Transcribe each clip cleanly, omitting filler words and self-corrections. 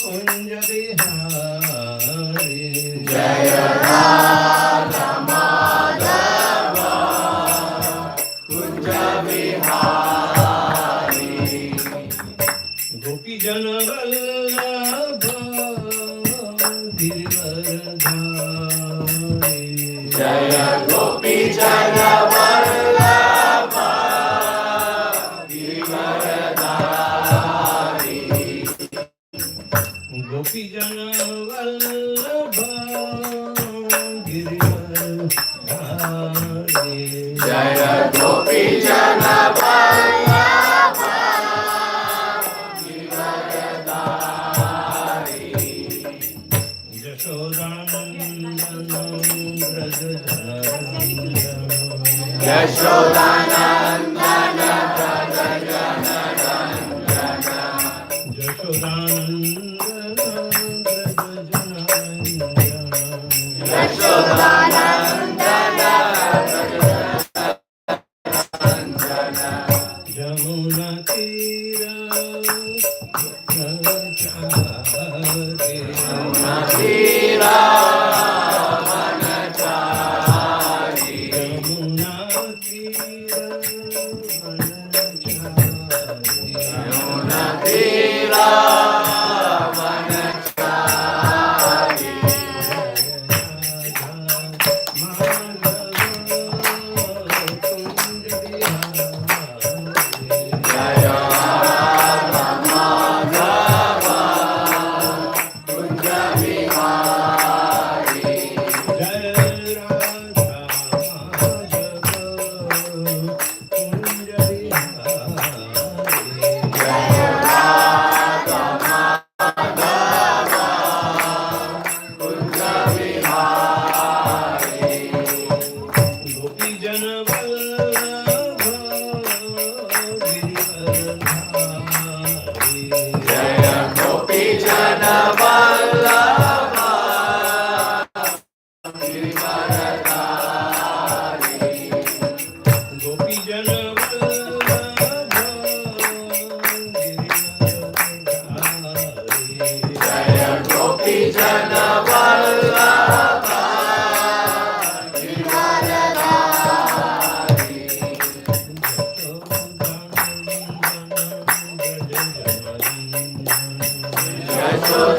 कुंज बिहारी जय राधा माधव कुंज बिहारी गोपी जन वल्लभ गिरिवरधारी जय गोपी जन वल्लभ गिरिवरधारी गोपी जन वल्लभ गिरिवरधारी जय गोपी जन वल्लभ गिरिवरधारी यशोदानंदन व्रज जनरंजन यशोदानंदन व्रज जनरंजन यशोदानंदन यशोदानंदन यमुना तीर तीरा वनचारी यमुना तीर यमुना तीरा वनचारी जय राधा माधव कुंज बिहारी जय राधा माधव कुंज बिहारी गोपी जन वल्लभ गिरिवरधारी जय गोपी जन वल्लभ गिरिवरधारी गोपी जन वल्लभ गिरिवरधारी जय गोपी जन वल्लभ गिरिवरधारी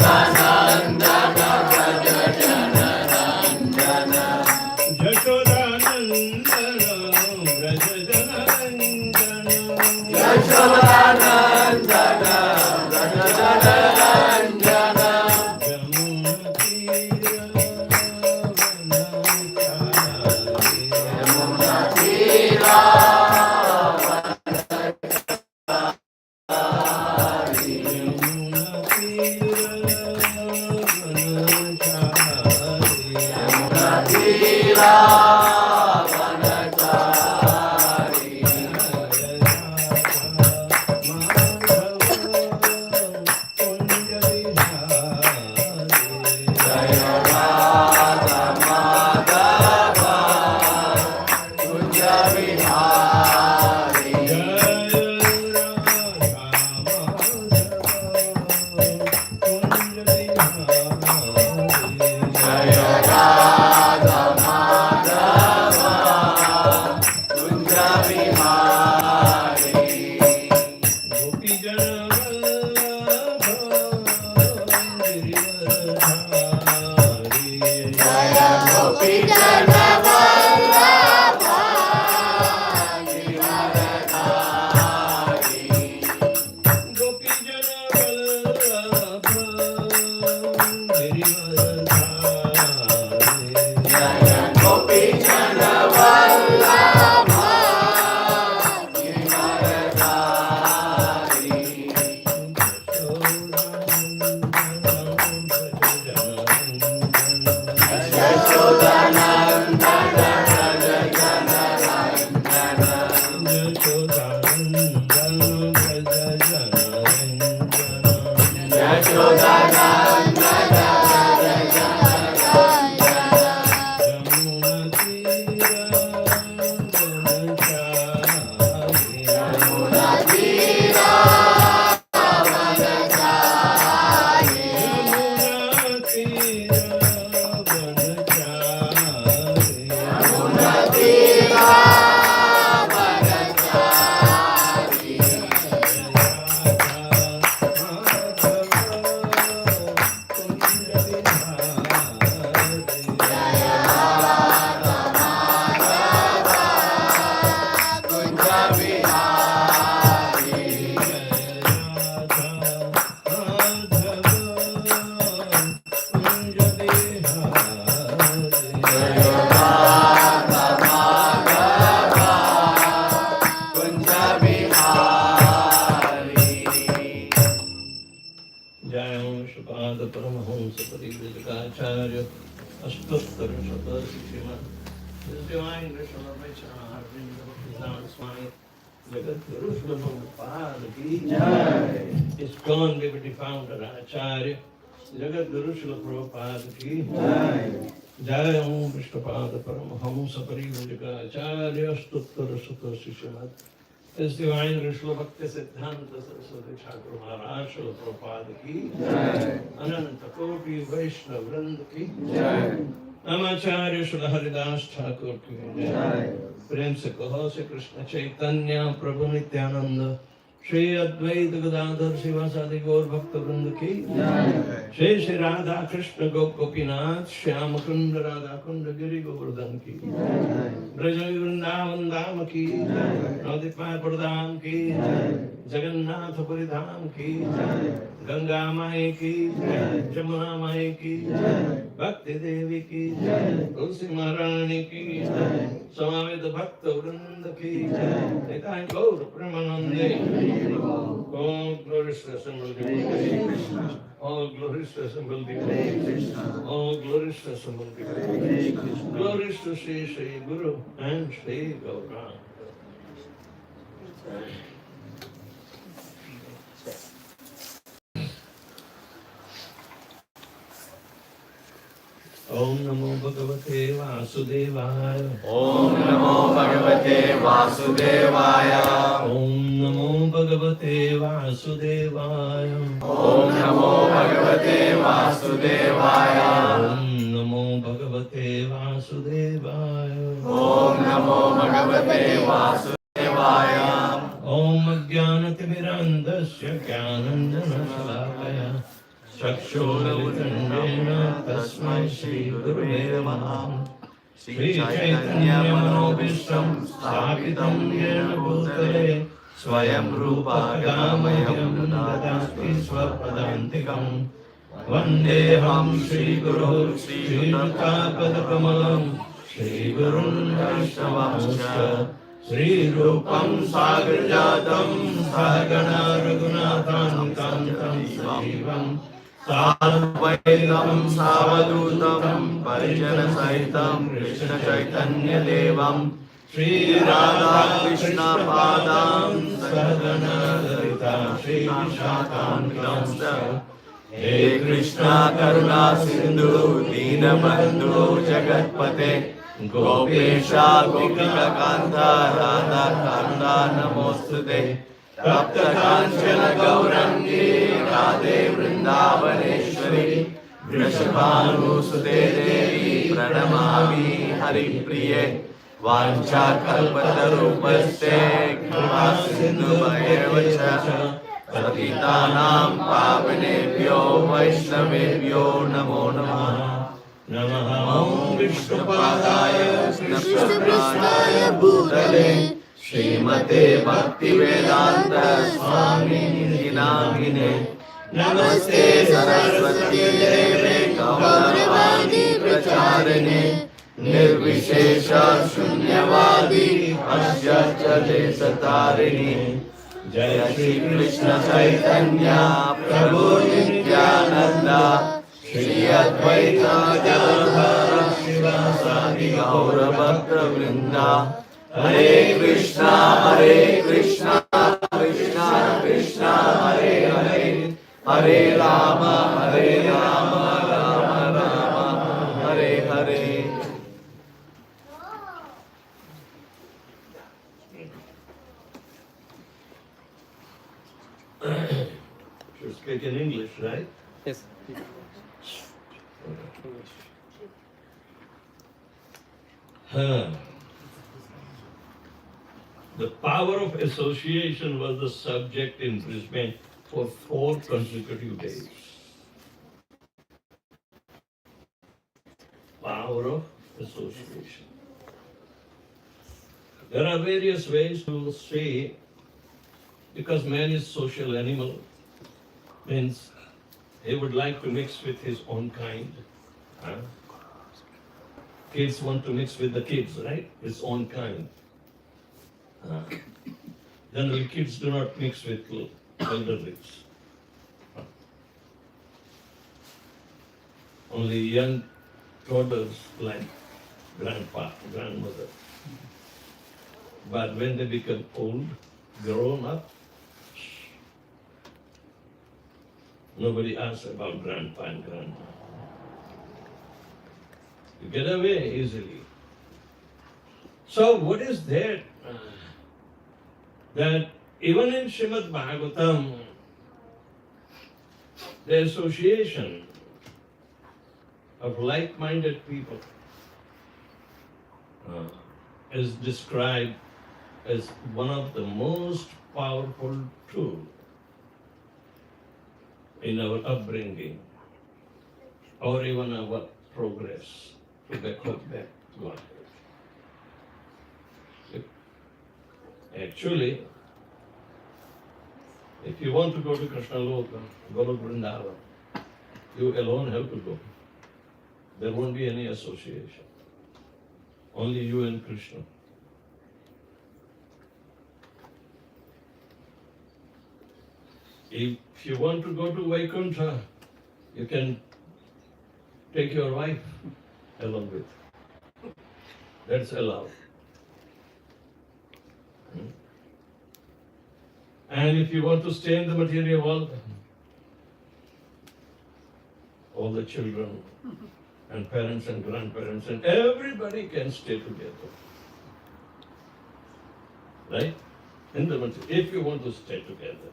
यशोदानंदन व्रज जनरंजन यशोदानंदन व्रज जनरंजन यशोदानंदन व्रज जनरंजन यमुना यमुना तीर तीरा यमुना तीरा वनचारी जय राधा माधव कुंज बिहारी जय राधा माधव कुंज बिहारी गोपी जन वल्लभ गिरिवरधारी जय गोपी जन वल्लभ गिरिवरधारी गोपी जन वल्लभ गिरिवरधारी जय गोपी जन वल्लभ गिरिवरधारी यशोदानंदन व्रज जनरंजन यशोदानंदन व्रज जनरंजन यमुना तीरा वनचारी जय ओम Shripad Paramhans परिव्राजकाचार्य अष्टोत्तर शतशिक्षिमत् Divine Vishnu Swami Jagat Guru Prabhupada ki Jai. ISKCON Liberty Founder Acharya Jagat Guru Srila Prabhupada ki Jai. Jai Om Vishnupada Paramahamsa Parivajaka Astuttara Sutta Sishamat. His Divine Srila Bhakti Siddhanta Saraswati Thakur Maharaj Srila Prabhupada ki Jai. Ananta Koti Vaishnava Vrinda ki Jai. Namacharya Srila Haridas Thakur ki Jai. प्रेम से कहो श्री कृष्ण चैतन्य प्रभु नित्यानंद श्री अद्वैत गदाधर शिवासादि गौर भक्त वृंद की श्री श्री राधा कृष्ण गोपीनाथ श्याम कुंड राधा कुंड गिरि गोवर्धन की ब्रज वृंदावन धाम की नवदीप प्रधाम की जगन्नाथपुरी धाम की गंगा माई की जमुना माई की भक्ति देवी की तुलसी महारानी की समावेद भक्त वृंद की जय गौर प्रेमानंदे all glories to assemble the all glories to assemble the all glories to assemble the glories to Sri Guru and Sri Gauranga. Om Namo Bhagavate Vasudevaya. Om Namo Bhagavate Vasudevaya. Om Namo Bhagavate Vasudevaya. Om Namo Bhagavate Vasudevaya. Om Namo Bhagavate Vasudevaya. Om Namo Bhagavate Vasudevaya. Om Ajnanatimirandasya Jnananjana-shalakaya Chakshuramitanjena Tasmai Shri Gurave Namaha. Shri Chaitanya Manobhishtam Sthapitam Yena Bhutale Swayam Rupa Gamayam Dadati Swapadantikam Vandeham Shri Guru Shri Yuta-pada-kamalam Shri Gurun Vaishnavamscha Shri Rupam Sagrajatam Sahagana Raghunathan Kantam Sajivam Sadvaitam Savadutam Parijana Sahitam Krishna Chaitanya Devam Shri Radha Krishna Padam Sahagana Lalita Shri Vishakam He Krishna Karuna Sindhu Deenabandhu Jagatpate Gopesha Gopika Kanta Radha Kanta Namostute Tapta Kanchana Gaurangi Radhe Vrindavaneshwari Vrishabhanusute Devi Pranamami Haripriye Vancha Kalpatarupasте Kripa Sindhu Vayevacha Patitanam Pavanebhyo Vaishnavebhyo Namo Namaha Namaha Om Vishnupadaya Krishna Bhutale Srimate Bhaktivedanta Swami Namine Namaste Saraswati Deve Gauravadi Pracharine Nirvishesha Shunyavadi Ashyachale Satarini Jaya Shri Krishna Chaitanya Prabhu Nityananda Shri Advaita Gadadhara Shivasadi Gaura Bhakta Vrinda Hare Krishna Krishna Krishna Hare Hare Hare Rama Rama Rama Hare Hare. Should speak in English, right? Yes. The power of association was the subject in Brisbane for 4 consecutive days. Power of association. There are various ways to say, because man is social animal, means he would like to mix with his own kind. Huh? Kids want to mix with the kids, right? His own kind. Then, Generally, kids do not mix with elderly. only young toddlers like grandpa, grandmother. But when they become old, grown up, nobody asks about grandpa and grandma. You get away easily. So what is that? That even in Srimad Bhagavatam, the association of like-minded people is described as one of the most powerful tools in our upbringing or even our progress to become back to God. Actually, if you want to go to Krishna Loka, go to Vrindavan, you alone have to go. There won't be any association. Only you and Krishna. If you want to go to Vaikuntha, you can take your wife along with. That's allowed. And if you want to stay in the material world, all the children and parents and grandparents and everybody can stay together. Right? In the material, if you want to stay together.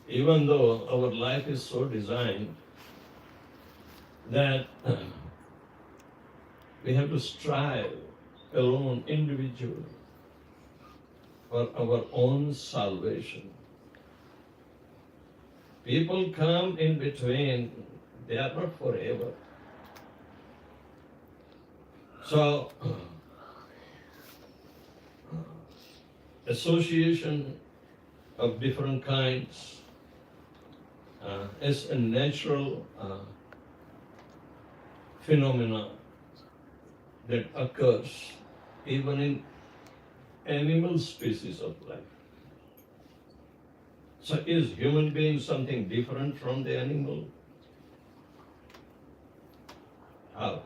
Even though our life is so designed that we have to strive alone, individually, for our own salvation. People come in between, they are not forever. So, association of different kinds is a natural phenomena that occurs even in animal species of life. So is human being something different from the animal? How?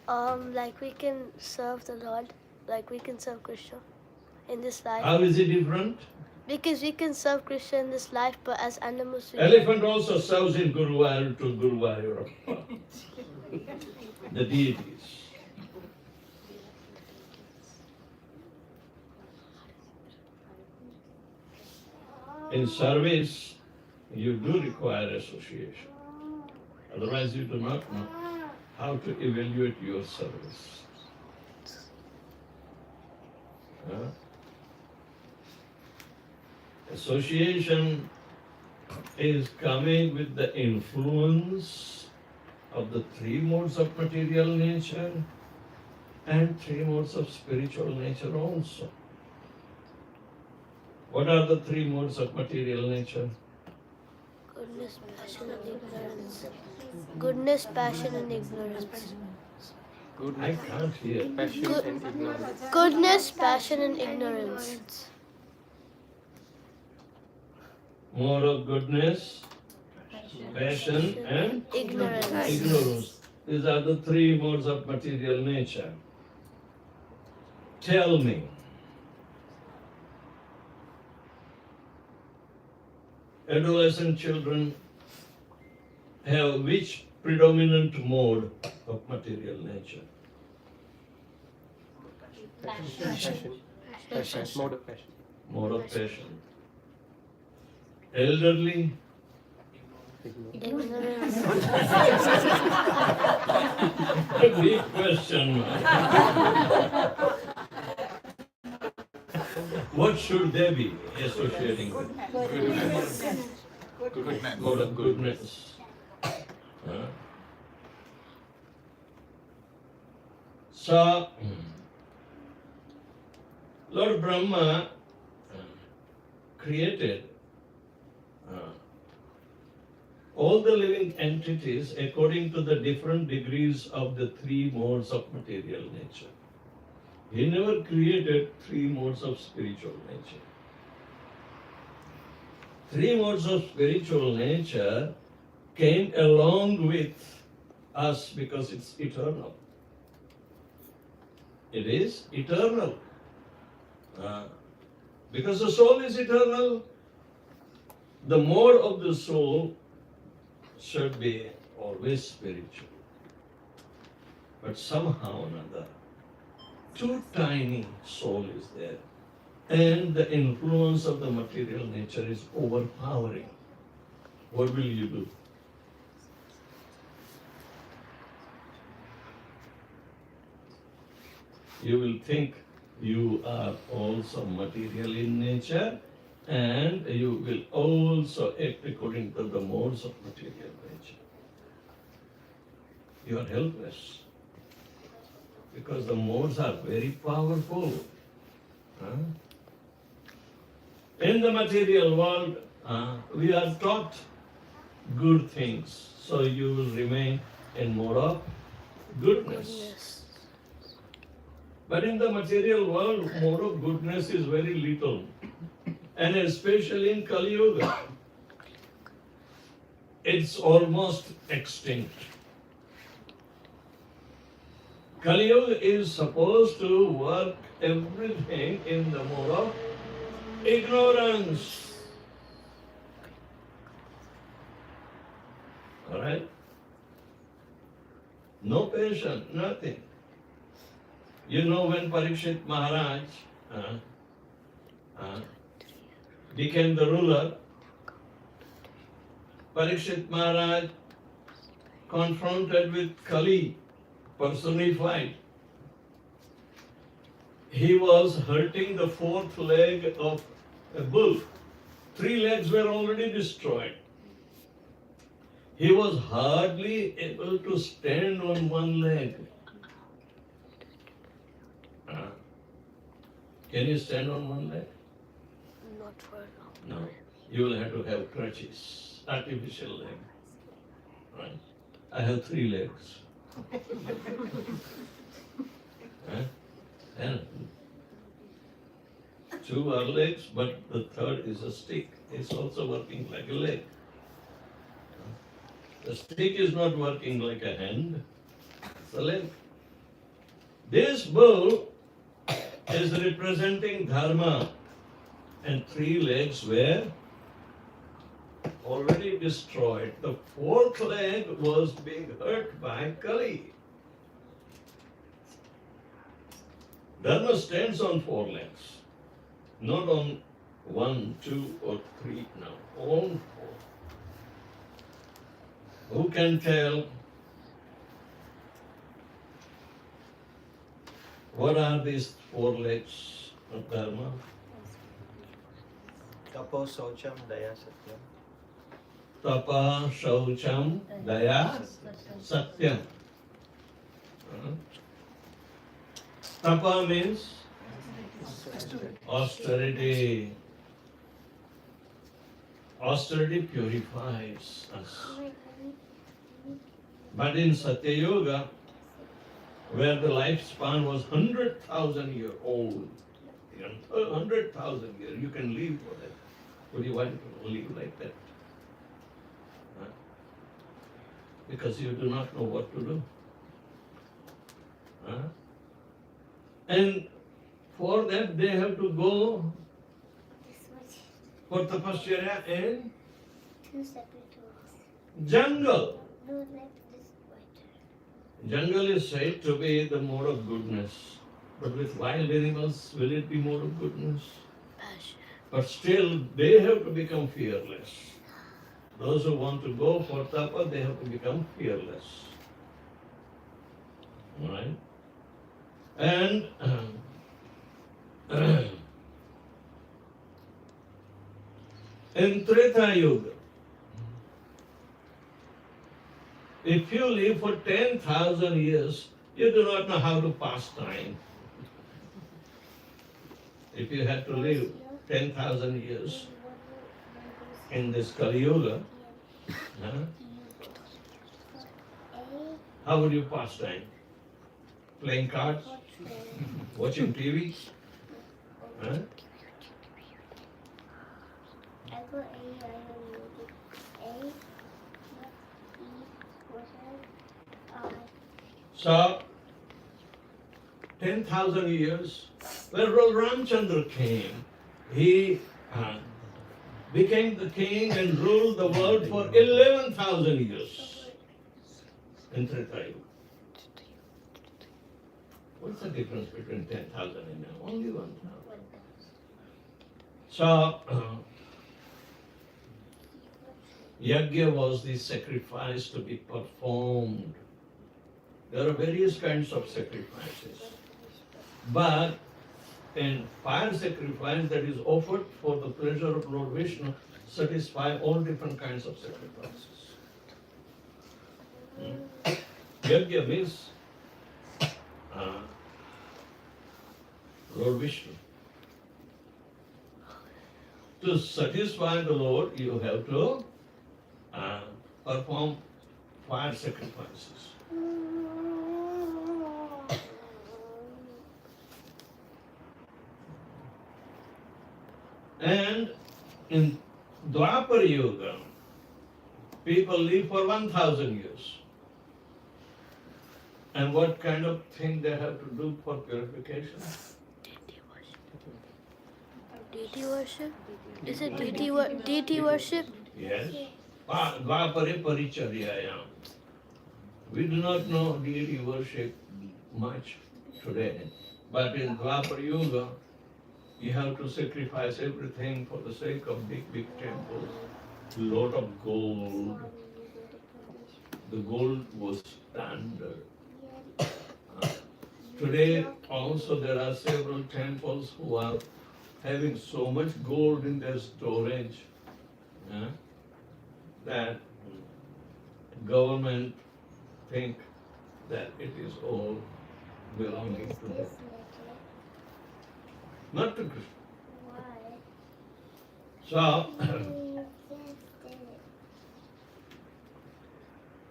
Like we can serve the Lord, like we can serve Krishna in this life. How is it different? Because we can serve Krishna in this life, but as animals we Elephant also serves in Guruvayur to Guruvayurappa, the deities. In service, you do require association. Otherwise, you do not know how to evaluate your service. Association is coming with the influence of the three modes of material nature and three modes of spiritual nature also. What are the three modes of material nature? goodness, passion, and ignorance. Goodness, passion, and ignorance. I can't hear. Goodness, passion, and ignorance. Mode of goodness, passion, and Ignorance. ignorance. These are the three modes of material nature. Tell me, adolescent children have which predominant mode of material nature? Passion. Mode of passion. Mode of passion. Elderly, Ignorance. a big question. What should they be associating with? Goodness. Mode of goodness. So, Lord Brahma created all the living entities according to the different degrees of the three modes of material nature. He never created three modes of spiritual nature. three modes of spiritual nature came along with us because it's eternal. It is eternal. Because the soul is eternal, the mode of the soul should be always spiritual. But somehow or another, too tiny soul is there, and the influence of the material nature is overpowering. What will you do? You will think you are also material in nature, and you will also act according to the modes of material nature. You are helpless because the modes are very powerful. In the material world, we are taught good things, so you will remain in mode of goodness. But in the material world, mode of goodness is very little, and especially in Kali Yuga, it's almost extinct. Kali Yuga is supposed to work everything in the mode of ignorance. Alright? No patience, nothing. You know, when Parikshit Maharaj became the ruler, Parikshit Maharaj confronted with Kali, personified. He was hurting the fourth leg of a bull. 3 legs were already destroyed. He was hardly able to stand on one leg. Can you stand on one leg? Not for long. No. You will have to have crutches, artificial leg. Right? I have 3 legs. And 2 are legs, but the third is a stick. It's also working like a leg. The stick is not working like a hand, it's a leg. This bull is representing dharma, and 3 legs were already destroyed. The 4th leg was being hurt by Kali. Dharma stands on 4 legs, not on 1, 2, or 3, no, on 4. Who can tell what are these 4 legs of Dharma? Tapo, Saucham, Daya, Satyam. Tapa, Shaucham, Daya, Satyam. Tapa means austerity. Austerity purifies us. But in Satya Yoga, where the lifespan was 100,000 years old, 100,000 years, you can live for that. Would you want to live like that? Because you do not know what to do. And for that they have to go for tapasya in 2 separate rooms. jungle. No, like this white. Jungle is said to be the mode of goodness. But with wild animals, will it be mode of goodness? Passion. But still, they have to become fearless. Those who want to go for tapa, they have to become fearless. Alright? And in Treta Yuga, if you live for 10,000 years, you do not know how to pass time. If you had to live 10,000 years in this Kali Yuga, how would you pass time? Playing cards? Watching TV? So, 10,000 years, when Lord Ramchandra came, he became the king and ruled the world for 11,000 years in Treta Yuga. What's the difference between 10,000 and only 1,000? So, Yajna was the sacrifice to be performed. There are various kinds of sacrifices. But in fire sacrifice that is offered for the pleasure of Lord Vishnu satisfy all different kinds of sacrifices. Yajna means Lord Vishnu. To satisfy the Lord, you have to perform fire sacrifices. And in Dwapar Yuga, people live for 1,000 years. And what kind of thing they have to do for purification? Deity worship? Is it deity worship? Yes. Dwapare Paricharyayam. We do not know deity worship much today. But in Dwapar Yuga, you have to sacrifice everything for the sake of big temples. Lot of gold. The gold was standard. Today also there are several temples who are having so much gold in their storage that government think that it is all belonging to them. Not to Krishna. So,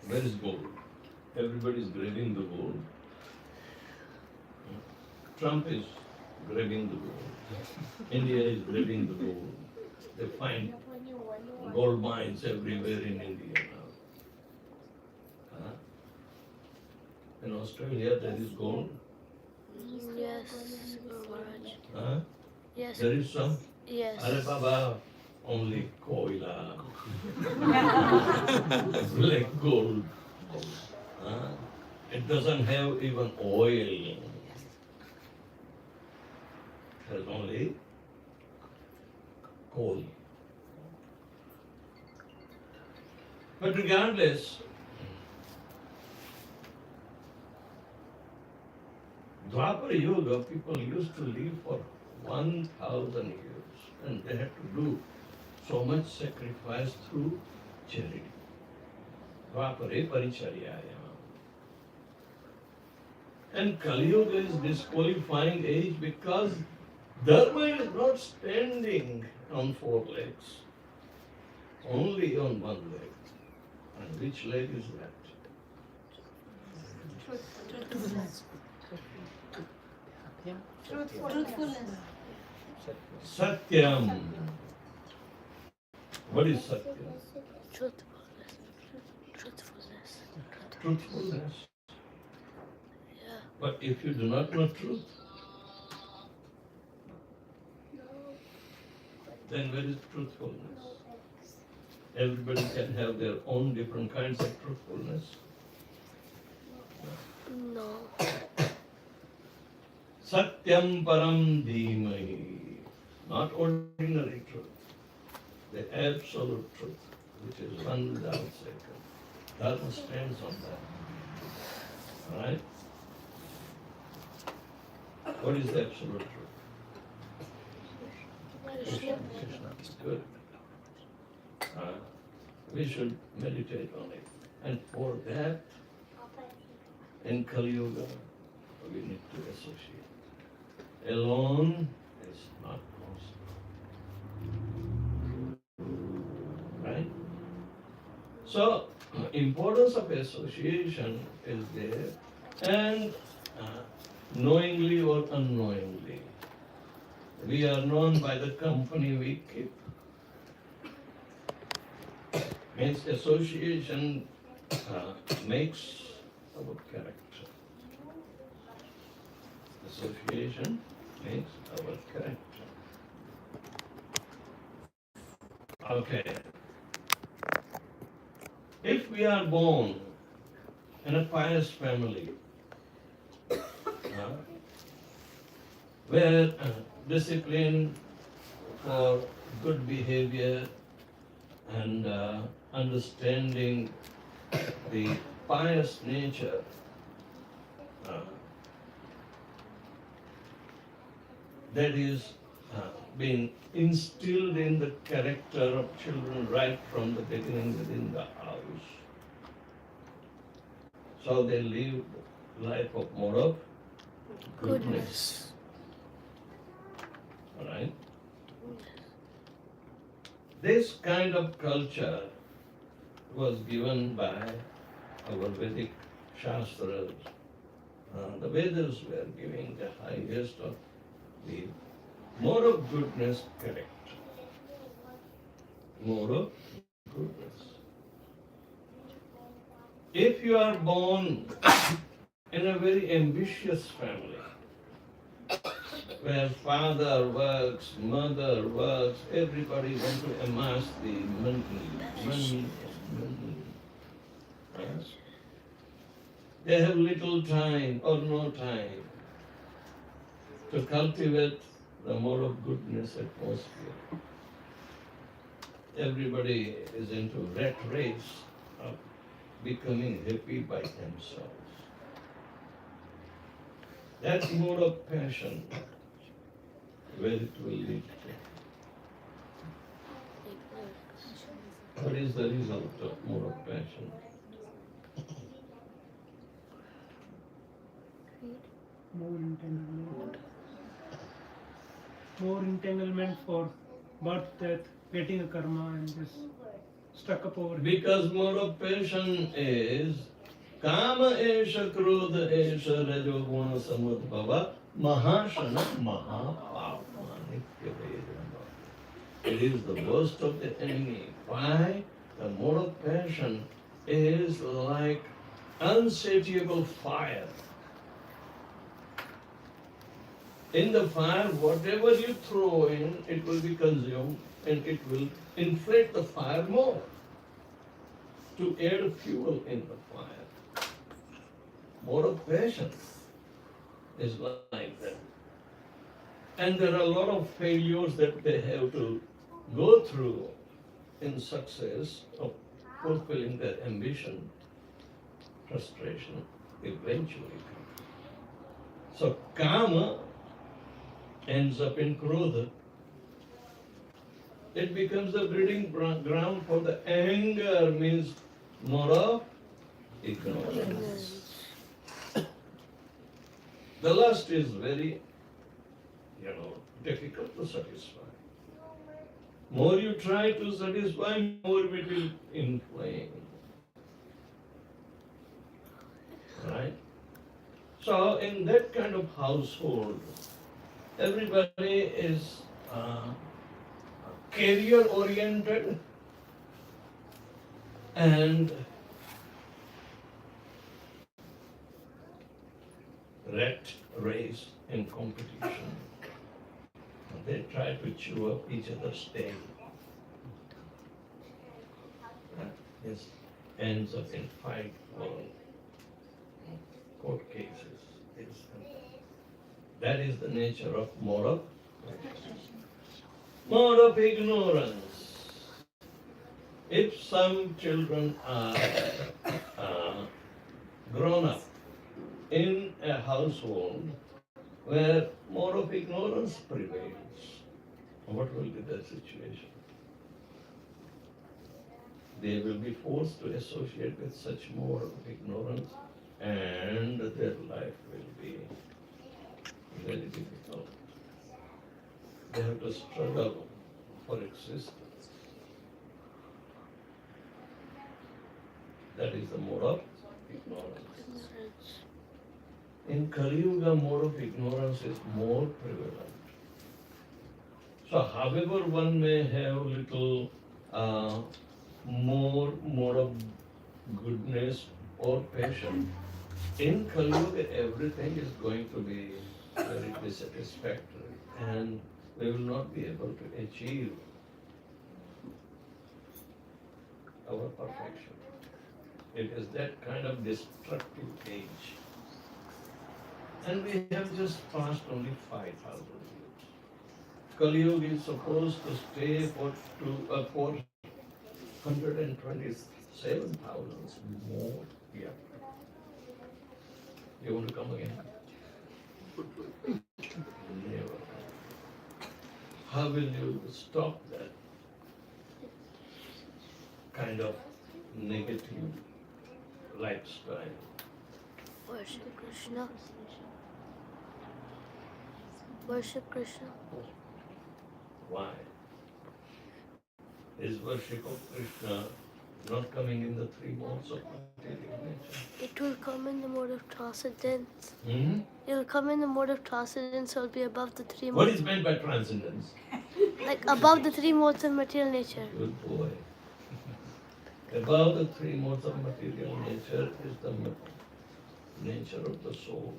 where is gold? Everybody is grabbing the gold. Trump is grabbing the gold. India is grabbing the gold. They find gold mines everywhere in India now. In Australia there is gold. Yes, Guru Maharaj. Huh? Yes. There is some. Yes. Are Baba, only koila. Like gold. It doesn't have even oil. It has only coal. But regardless, Dwapar Yuga, people used to live for 1,000 years and they had to do so much sacrifice through charity. Dwapare Paricharyaya. And Kali Yuga is disqualifying age because Dharma is not standing on 4 legs, only on 1 leg. And which leg is that? Truthfulness. Satyam. What is Satyam? Truthfulness. Truthfulness. Truthfulness. Yeah. But if you do not know truth, then where is truthfulness? Everybody can have their own different kinds of truthfulness. No. Satyam param dhimahi. Not ordinary truth. The absolute truth, which is one without second. Dharma stands on that. Alright? What is the absolute truth? Krishna. Good. We should meditate on it. And for that, in Kali Yuga, we need to associate. Alone is not possible. Right? So, importance of association is there, and knowingly or unknowingly, we are known by the company we keep. Means association makes our character. Association makes our character. Okay. If we are born in a pious family, where discipline for good behavior and understanding the pious nature that is being instilled in the character of children right from the beginning within the house. So they live life of more of goodness. All right? This kind of culture was given by our Vedic Shastras. The Vedas were giving the highest of the more of goodness character. More of goodness. If you are born in a very ambitious family, where father works, mother works, everybody wants to amass the money. Yes. They have little time or no time to cultivate the more of goodness atmosphere. Everybody is into rat race of becoming happy by themselves. That mode of passion, where it will lead to. What is the result of mode of passion? More entanglement for birth, death, getting a karma, and just stuck up over here. Because mode of passion is kama esha krodha esha rajoguna samudbhava mahashana mahapapma nitya vedana. It is the worst of the enemy. Why? The mode of passion is like unsatiable fire. In the fire, whatever you throw in, it will be consumed and it will inflate the fire more to add fuel in the fire. More of patience is like that. And there are a lot of failures that they have to go through in success of fulfilling their ambition. Frustration eventually comes. So kama ends up in krodha. It becomes the breeding ground for the anger, means more of ignorance. The lust is very, difficult to satisfy. More you try to satisfy, more it will inflame. Right? So in that kind of household, everybody is career oriented and rat race in competition. They try to chew up each other's tail. This ends up in fight or court cases. That is the nature of mode of ignorance. If some children are grown up in a household where mode of ignorance prevails, what will be the situation? They will be forced to associate with such mode of ignorance, and their life will be very difficult. They have to struggle for existence. That is the mode of ignorance. In Kali Yuga, mode of ignorance is more prevalent. So however one may have little more of goodness or passion. In Kali Yuga, everything is going to be very dissatisfactory, and we will not be able to achieve our perfection. It is that kind of destructive age. And we have just passed only 5,000 years. Kali Yuga is supposed to stay for 127,000 more years. You want to come again? Never. How will you stop that kind of negative lifestyle? Worship Krishna. Worship Krishna. Why? Is worship of Krishna not coming in the three modes of material nature? It will come in the mode of transcendence. Hmm? It will come in the mode of transcendence, so it will be above the three What modes. is meant by transcendence? Like above the three modes of material nature. Good boy. Above the three modes of material nature is the nature of the soul,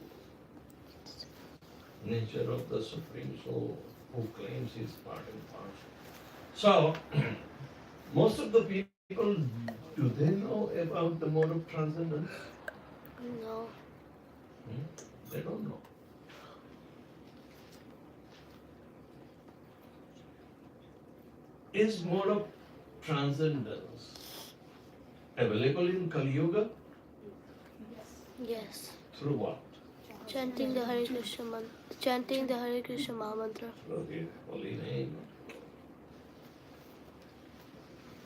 nature of the Supreme Soul who claims his part and parcel. So, most of the people, do they know about the mode of transcendence? No. They don't know. Is mode of transcendence available in Kali Yuga? Yes. Through what? Chanting the Hare Krishna chanting the Hare Krishna Mahamantra. Through the holy name.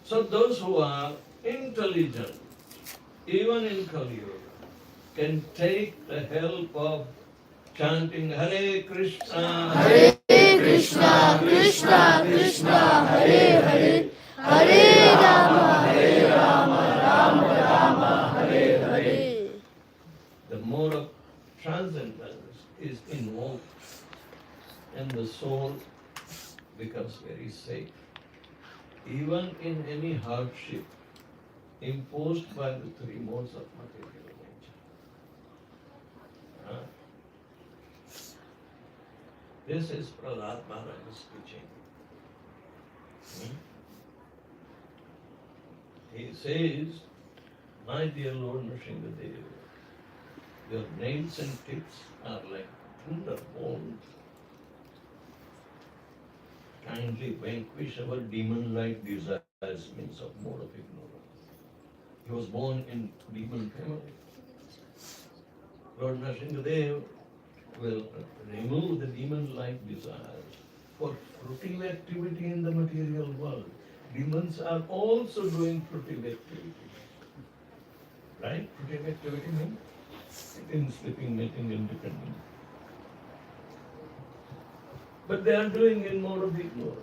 So those who are intelligent, even in Kali Yuga, can take the help of chanting Hare Krishna, Hare Krishna, Krishna Krishna, Hare Hare, Hare Rama, Rama Rama, Hare Hare. the mode of transcendence is invoked and the soul becomes very safe. Even in any hardship imposed by the three modes of material nature. Huh? This is Prahlad Maharaj's teaching. He says, my dear Lord Nrsimhadev, your nails and tips are like thunderbolt. Kindly vanquish our demon-like desires, means of mode of ignorance. He was born in demon family. Lord Nrsimhadev will remove the demon-like desires for fruitive activity in the material world. Demons are also doing fruitive activity. Right? Fruitive activity means eating, sleeping, mating, independent. But they are doing in mode of ignorance.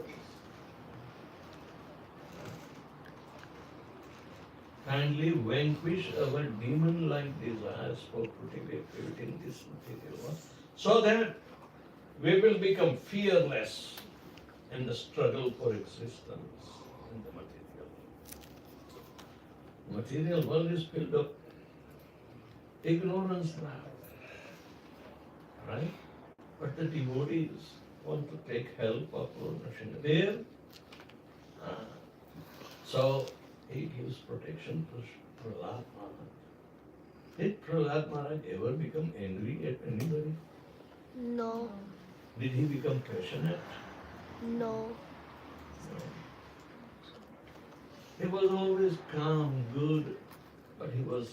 Kindly vanquish our demon-like desires for fruitive activity in this material world, so that we will become fearless in the struggle for existence in the material world. The material world is filled of ignorance now, right? But the devotees want to take help of Lord Nrsimhadev. So he gives protection to Prahlad Maharaj. Did Prahlad Maharaj ever become angry at anybody? No. Did he become passionate? No. No. He was always calm, good, but he was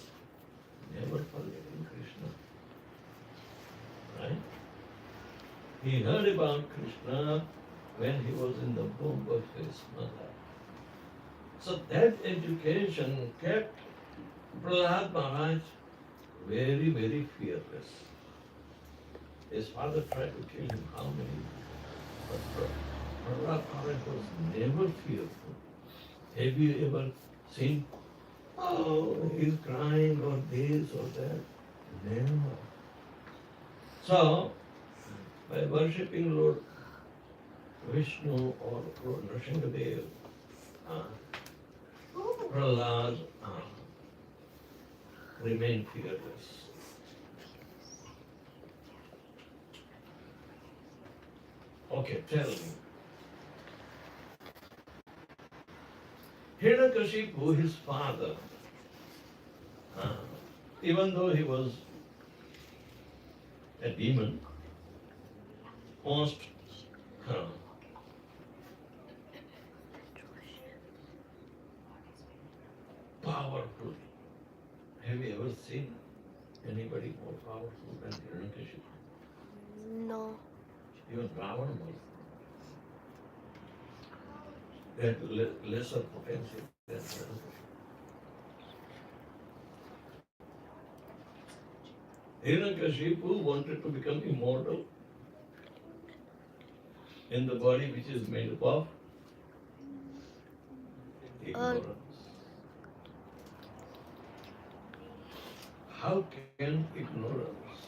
never forgetting Krishna. Right? He heard about Krishna when he was in the womb of his mother. So that education kept Prahlad Maharaj very, very fearless. His father tried to kill him, how many? But Prahlad Maharaj was never fearful. Have you ever seen, oh, he's crying or this or that? Never. So, by worshipping Lord Vishnu or Lord Nrsimhadev, Prahlad remained fearless. Okay, tell me. Hiranyakashipu, his father, even though he was a demon, most powerful. Have you ever seen anybody more powerful than Hiranyakashipu? No. Even Ravana was. They had lesser potential than Hiranyakashipu. Hiranyakashipu wanted to become immortal in the body which is made up of ignorance. How can ignorance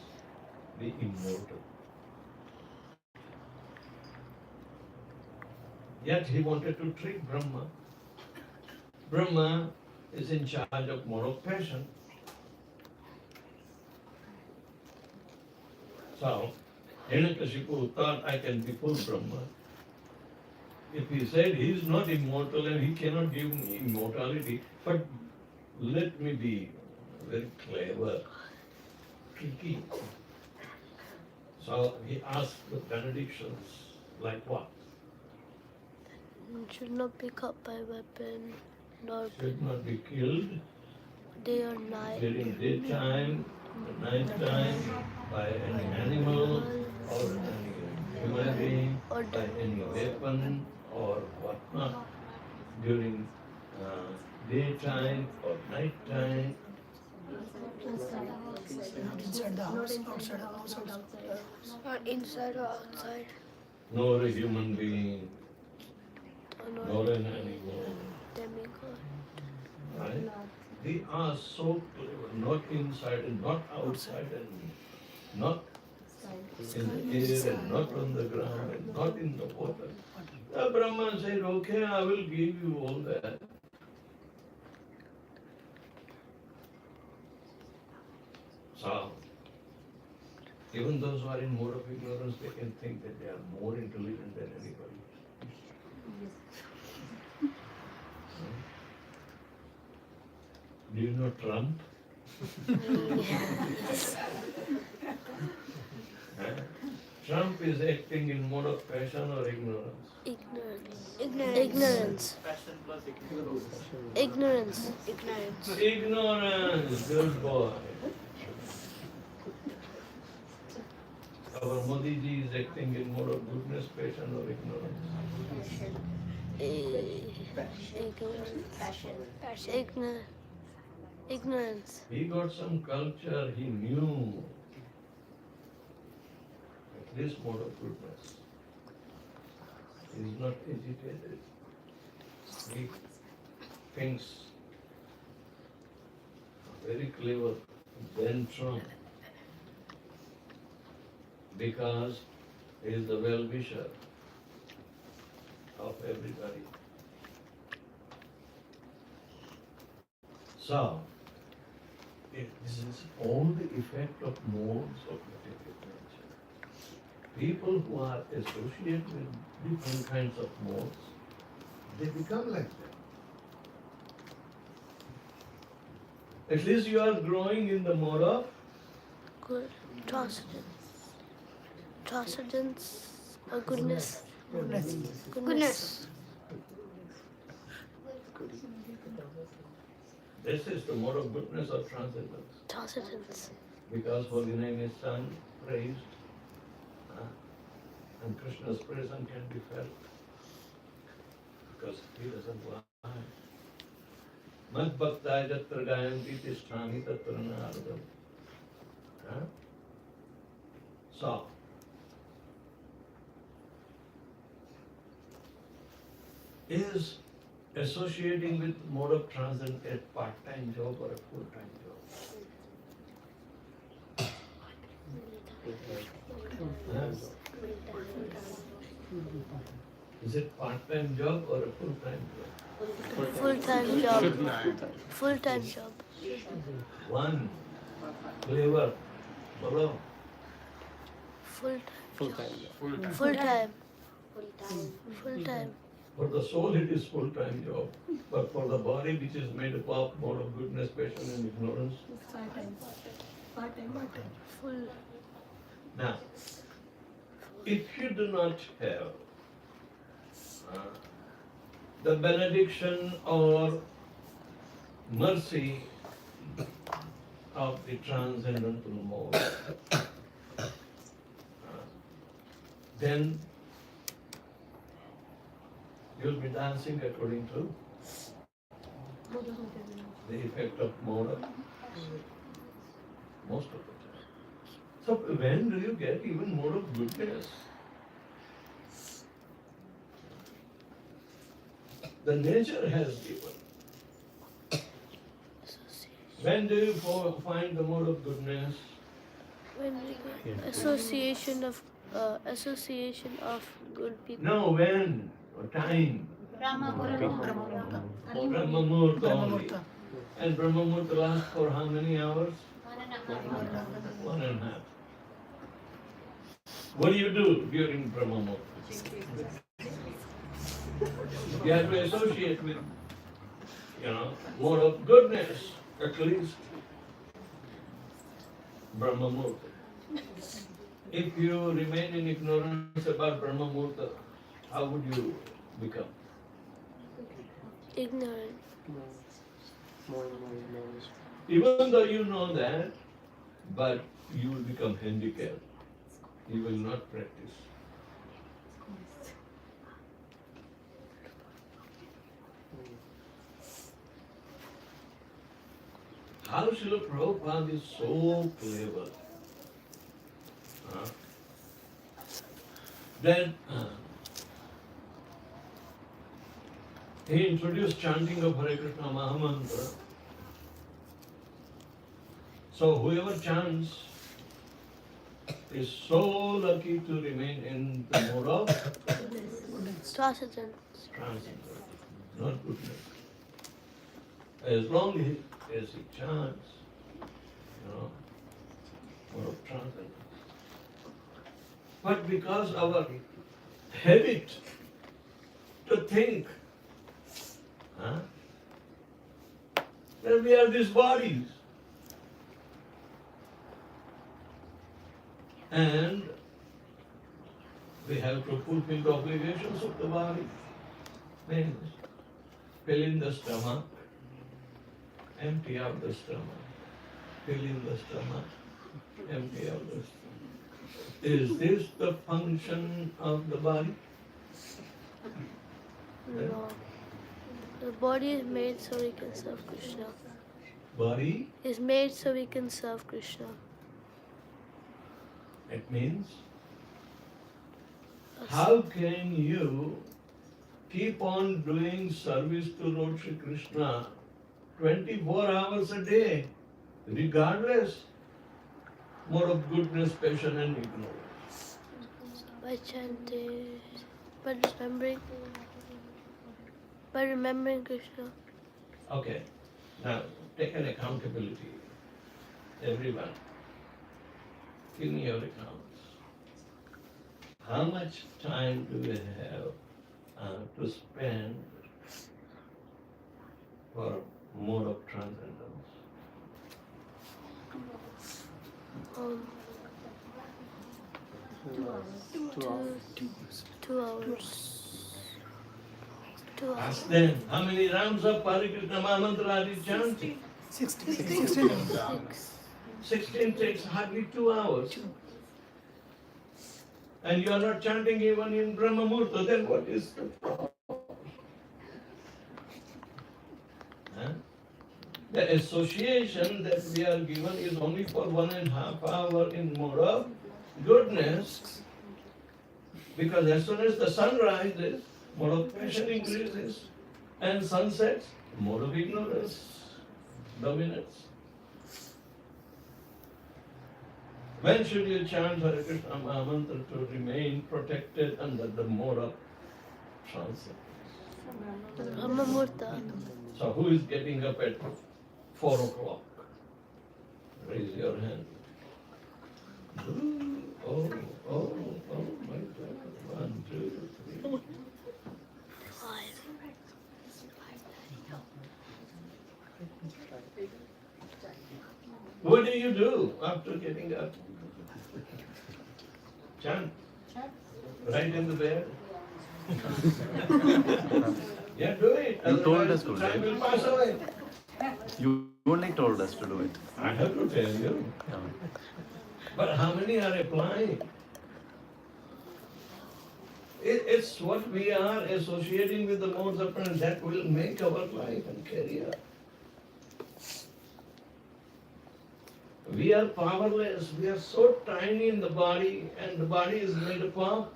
be immortal? Yet he wanted to trick Brahma. Brahma is in charge of mode of passion. So, Hiranyakashipu thought I can befool Brahma. If he said he is not immortal and he cannot give me immortality, but let me be very clever, tricky. So he asked the benedictions, like what? Should not be cut by weapon, nor Should not be killed day or night. during daytime, night time, by any animal or any human being, Or by any weapon or whatnot, during daytime or night time. Inside the house, outside the house, Or inside or outside. Nor a human being, Or nor not an animal. demigod. Right? They are so clever, not inside and not outside and not in the air and not on the ground and not in the water. The Brahman said, okay, I will give you all that. So, even those who are in mode of ignorance, they can think that they are more intelligent than anybody. Do you know Trump? Huh? Trump is acting in mode of passion or ignorance? Ignorance. Ignorance. Passion plus ignorance. Ignorance. Ignorance. Ignorance, good boy. Our Modi ji is acting in mode of goodness, passion or ignorance? Ignorance. Ignorance. He got some culture, he knew this mode of goodness. He is not agitated. He thinks very clever than Trump because he is the well-wisher of everybody. So, this is all the effect of modes of material nature. People who are associated with different kinds of modes, they become like that. At least you are growing in the mode of Good. Transcendence. Transcendence. Or goodness. Goodness. this is the mode of goodness or transcendence. Transcendence. Because holy name is sung, praised, and Krishna's presence can be felt. Because he doesn't lie. Mad bhaktaya jatra gayanti tisthami tatra naradam. So, is associating with mode of transcendence a part-time job or a full-time job? Is it part-time job or a full-time job? Full-time job. Full-time job. One flavor. Bolo. Full-time. Full-time. Full-time. Full-time. For the soul, it is full-time job. But for the body, which is made up of mode of goodness, passion, and ignorance. Full. Now, if you do not have the benediction or mercy of the transcendental mode, then you'll be dancing according to the effect of mode most of the time. So when do you get even more of goodness? The nature has given. When do you find the mode of goodness? When we get association of good people. No, when? Or time? Brahma Murta only. And Brahma Murta lasts for how many hours? 1.5. What do you do during Brahma Murta? You have to associate with, mode of goodness, at least. Brahma Murta. If you remain in ignorance about Brahma Murta, how would you become? Ignorant. More knowledge. Even though you know that, but you will become handicapped. You will not practice. How Srila Prabhupada is so clever that he introduced chanting of Hare Krishna Mahamantra. So whoever chants is so lucky to remain in the mode of Transcendence. transcendence, not goodness. As long as he chants, mode of transcendence. But because our habit to think that we are these bodies, and we have to fulfill the obligations of the body. Means fill in the stomach, empty out the stomach, fill in the stomach, empty out the stomach. Is this the function of the body? No. The body is made so we can serve Krishna. Body, Is made so we can serve Krishna. it means how can you keep on doing service to Lord Shri Krishna 24 hours a day, regardless mode of goodness, passion, and ignorance? By chanting, by remembering Krishna. Okay, now take an accountability. Everyone, give me your accounts. How much time do you have to spend for mode of transcendence? 2 hours. 2 hours. Ask them, how many rounds of Hare Krishna Mahamantra are you chanting? 16 takes hardly 2 hours. And you are not chanting even in Brahma Murta, then what is the problem? The association that we are given is only for 1.5 hours in mode of goodness, because as soon as the sun rises, mode of passion increases, and sun sets, mode of ignorance dominates. When should you chant Hare Krishna Mahamantra to remain protected under the mode of transcendence? Brahma Muhurta. So who is getting up at 4 o'clock? Raise your hand. Oh, my God. 1, 2, 3. What do you do after getting up? Chant. Right in the bed. Yeah, do it. You told Otherwise us to, time right? will pass away. You only told us to do it. I have to tell you. Yeah. But how many are applying? It's what we are associating with the modes of prayer that will make our life and career. We are powerless. We are so tiny in the body, and the body is made up of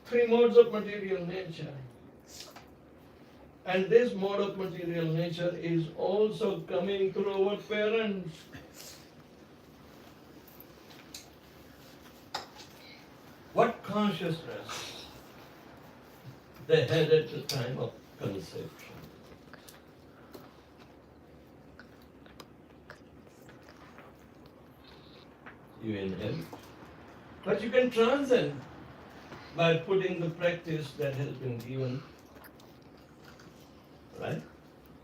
3 modes of material nature. And this mode of material nature is also coming through our parents. What consciousness they had at the time of conception? You inherit. But you can transcend by putting the practice that has been given. Right?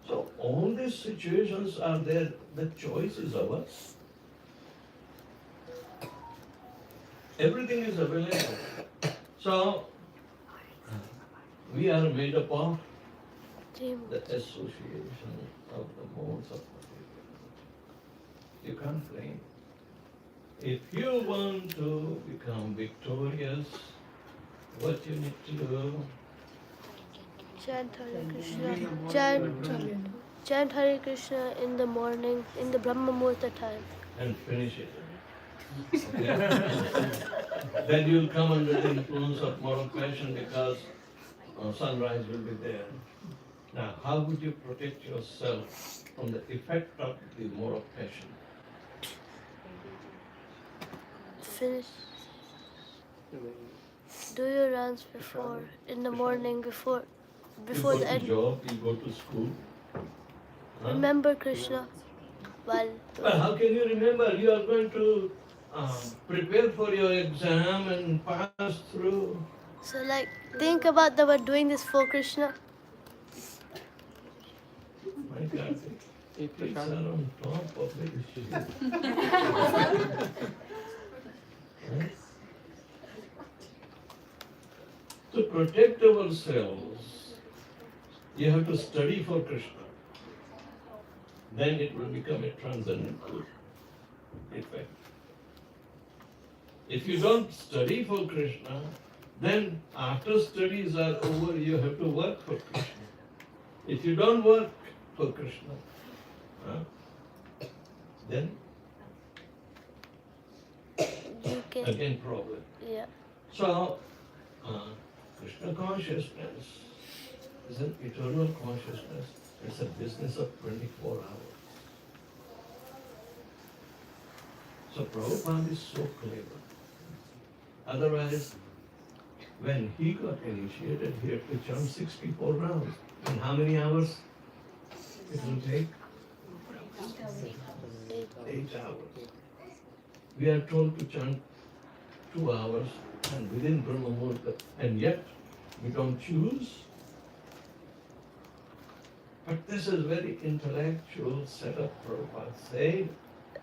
So all these situations are there, the choice is ours. Everything is available. So we are made up of the association of the modes of material. You can't blame. If you want to become victorious, what you need to do? Chant Hare Krishna. Chant Hare Krishna in the morning, in the Brahma Muhurta time. And finish it. Then you'll come under the influence of moral passion because sunrise will be there. Now, how would you protect yourself from the effect of the moral passion? Finish. Do your rounds before, in the morning, before You the go to end. job, you go to school. Huh? Remember Krishna while Well, how can you remember? You are going to prepare for your exam and pass through. So like think about that we're doing this for Krishna. My God, kids are on top of it. Right? To protect ourselves, you have to study for Krishna. Then it will become a transcendental effect. If you don't study for Krishna, then after studies are over, you have to work for Krishna. If you don't work for Krishna, then You can again problem. yeah. So, Krishna consciousness is an eternal consciousness. It's a business of 24 hours. So Prabhupada is so clever. Otherwise, when he got initiated, he had to jump 64 rounds. And how many hours it will take? 8 hours. We are told to chant 2 hours and within Brahma Muhurta, and yet we don't choose. But this is very intellectual setup. Prabhupada said,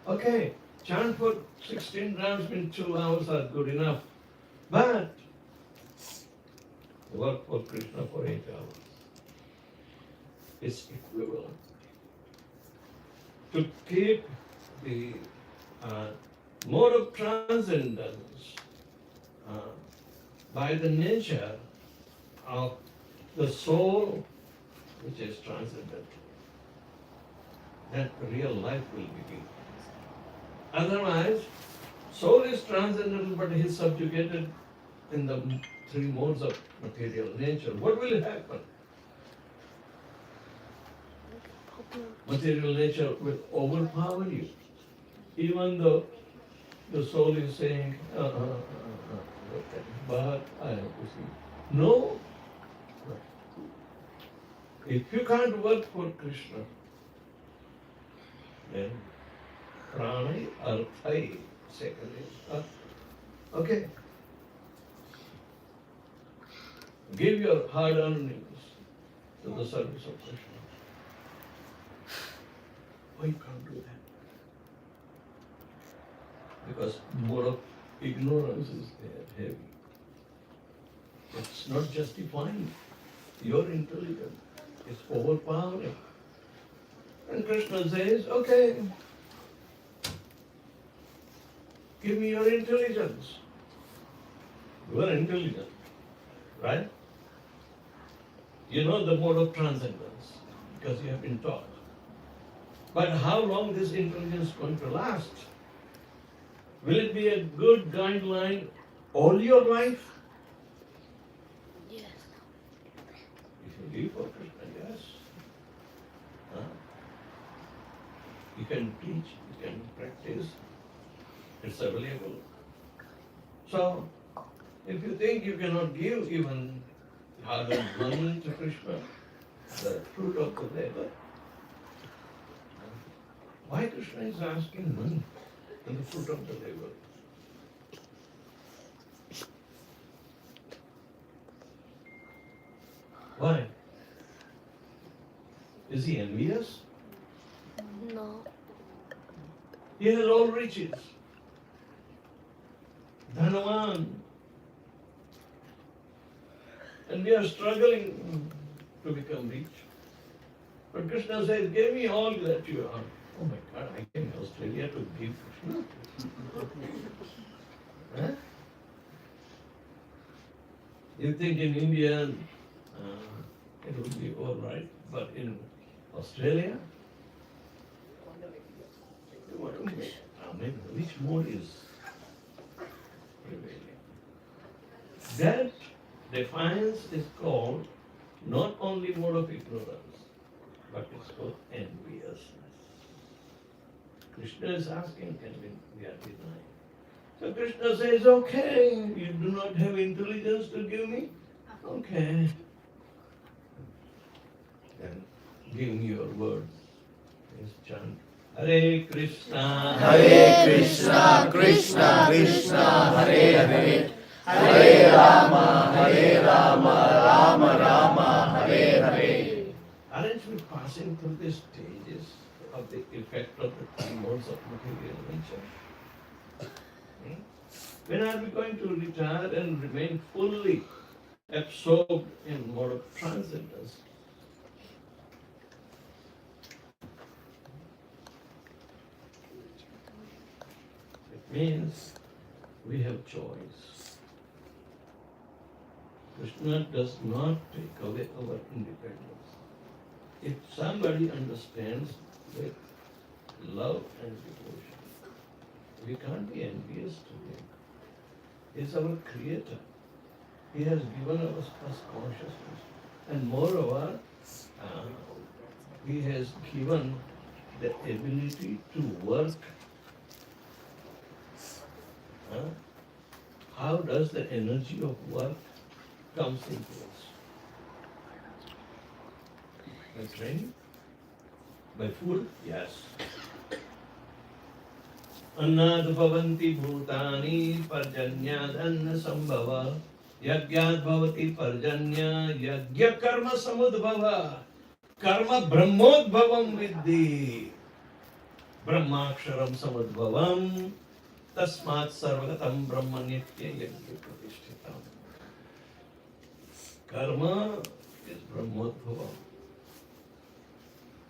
okay, chant for 16 rounds in 2 hours are good enough, but work for Krishna for 8 hours. It's equivalent. To keep the mode of transcendence by the nature of the soul, which is transcendental, that real life will begin. Otherwise, soul is transcendental, but he is subjugated in the 3 modes of material nature. What will happen? Material nature will overpower you. Even though the soul is saying, but I have to see. No. If you can't work for Krishna, then pranay arthai, second is arth. Okay. Give your hard earnings to the service of Krishna. Why you can't do that? Because more of ignorance is there, heavy. It's not justifying your intelligence. It's overpowering. And Krishna says, okay, give me your intelligence. You are intelligent, right? You know the mode of transcendence because you have been taught. But how long this intelligence is going to last? Will it be a good guideline all your life? Yes. If you live for Krishna, yes. Huh? You can teach, you can practice. It's available. So, if you think you cannot give even hard-earned money to Krishna, the fruit of the labor, why Krishna is asking money and the fruit of the labor? Why? Is he envious? No. He has all riches. Dhanavan. And we are struggling to become rich. But Krishna says, give me all that you are. Oh my God, I came to Australia to give Krishna. Huh? You think in India it would be all right, but in Australia, you want to make, which mode is prevailing? That defiance is called not only mode of ignorance, but it's called enviousness. Krishna is asking, and we are denying. So Krishna says, okay, you do not have intelligence to give me? Okay. Then give me your words. Please chant. Hare Krishna, Krishna, Krishna Krishna, Hare Hare, Hare Rama, Rama Rama, Hare Hare. Aren't we passing through the stages of the effect of the three modes of material nature? When are we going to retire and remain fully absorbed in mode of transcendence? It means we have choice. Krishna does not take away our independence. If somebody understands with love and devotion, we can't be envious to him. He is our creator. He has given us consciousness. And moreover, he has given the ability to work. How does the energy of work comes into us? By training? By food? Yes. Annad bhavanti bhutani parjanyad anna sambhava yagyad bhavati parjanya yagya karma samudbhava karma brahmodbhavam viddhi brahmaksharam samudbhavam tasmat sarvagatam brahma nitya yagya pratishthitam. Karma is brahmodbhavam.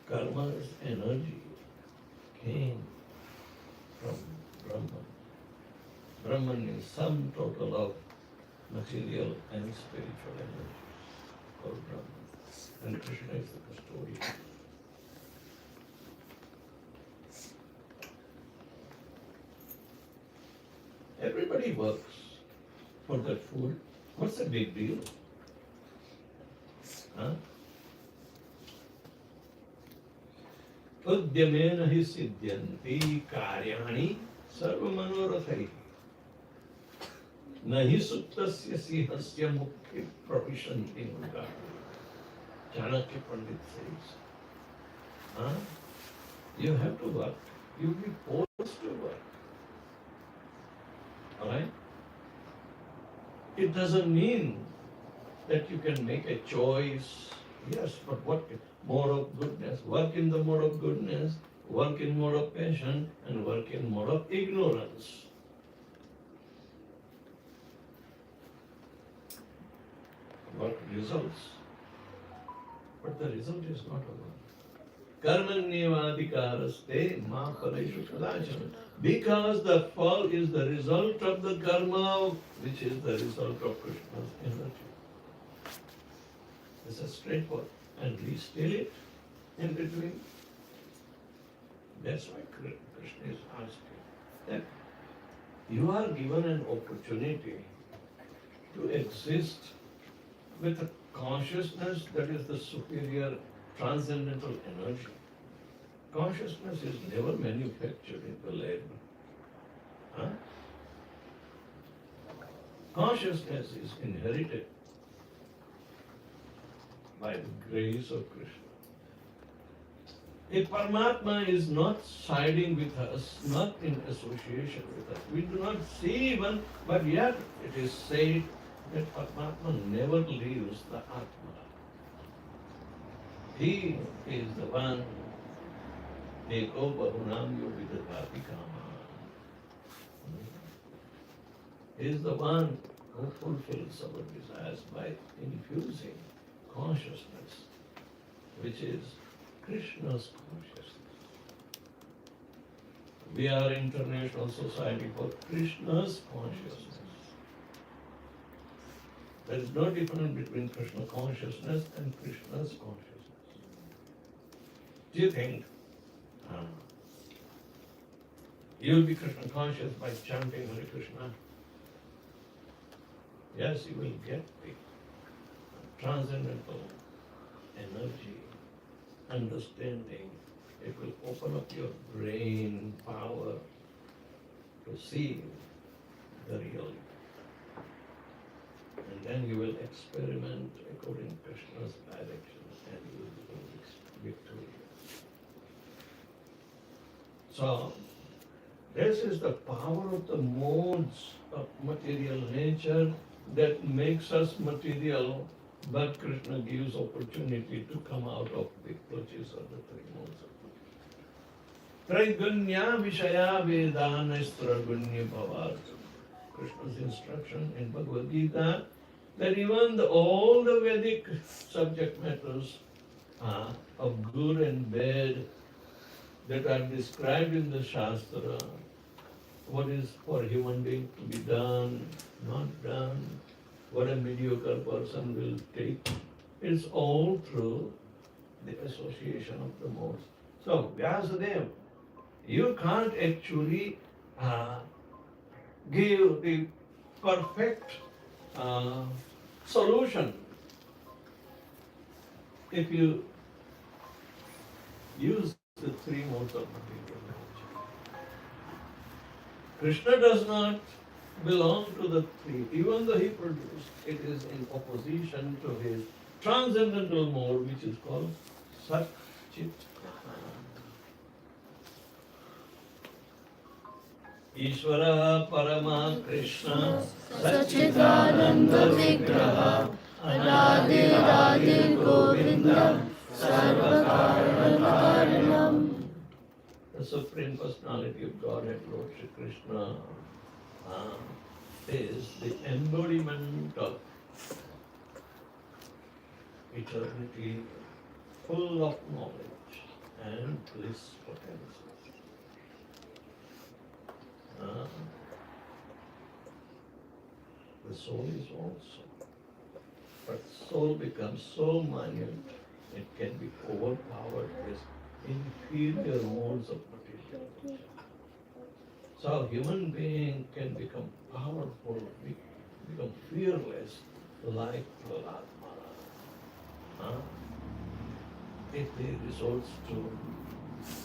Karma is energy came from Brahman. Brahman is sum total of material and spiritual energy called Brahman. And Krishna is the custodian. Everybody works for that food. What's the big deal? Huh? उद्यमेन हि सिद्ध्यन्ति कार्याणि सर्वमनोरथैः न हि सुप्तस्य सिंहस्य मुखे प्रविशन्ति मृगाः. Chanakya Pandit says, you have to work. You'll be forced to work. Alright? It doesn't mean that you can make a choice. Yes, but what mode of goodness? Work in the mode of goodness, work in mode of passion, and work in mode of ignorance. Work results. But the result is not over. Karmanyevadhikaraste ma phaleshu kadachana. Because the fall is the result of the karma, which is the result of Krishna's energy. This is straightforward. And we steal it in between. That's why Krishna is asking that you are given an opportunity to exist with a consciousness that is the superior transcendental energy. Consciousness is never manufactured in the lab. Consciousness is inherited by the grace of Krishna. A Paramatma is not siding with us, not in association with us. We do not see even, but yet it is said that Paramatma never leaves the Atma. He is the one, Eko Bahunam Yovidadati Kama. He is the one who fulfills our desires by infusing consciousness, which is Krishna's consciousness. We are International Society for Krishna's consciousness. There is no difference between Krishna consciousness and Krishna's consciousness. Do you think you will be Krishna conscious by chanting Hare Krishna? Yes, you will get the transcendental energy, understanding. It will open up your brain power to see the reality. And then you will experiment according to Krishna's direction and you will become victorious. So, this is the power of the modes of material nature that makes us material, but Krishna gives opportunity to come out of the clutches of the three modes of material. Traigunya Vishaya Vedanaistragunya Bhavat. Krishna's instruction in Bhagavad Gita that even all the Vedic subject matters of good and bad that are described in the Shastra, what is for human being to be done, not done, what a mediocre person will take, it's all through the association of the modes. So, Vyasadeva, you can't actually give the perfect solution if you use the three modes of material nature. Krishna does not belong to the three, even though he produced, it is in opposition to his transcendental mode, which is called Sat Chit. Ishvara Parama Krishna Sachidananda Vigraha Anadi Radhi Govinda Sarvakaranam. The Supreme Personality of Godhead, Lord Shri Krishna, is the embodiment of eternity, full of knowledge and bliss potency. The soul is also, but soul becomes so minute, it can be overpowered with inferior modes of material nature. So human being can become powerful, become fearless, like Prahlad Maharaj. If he resorts to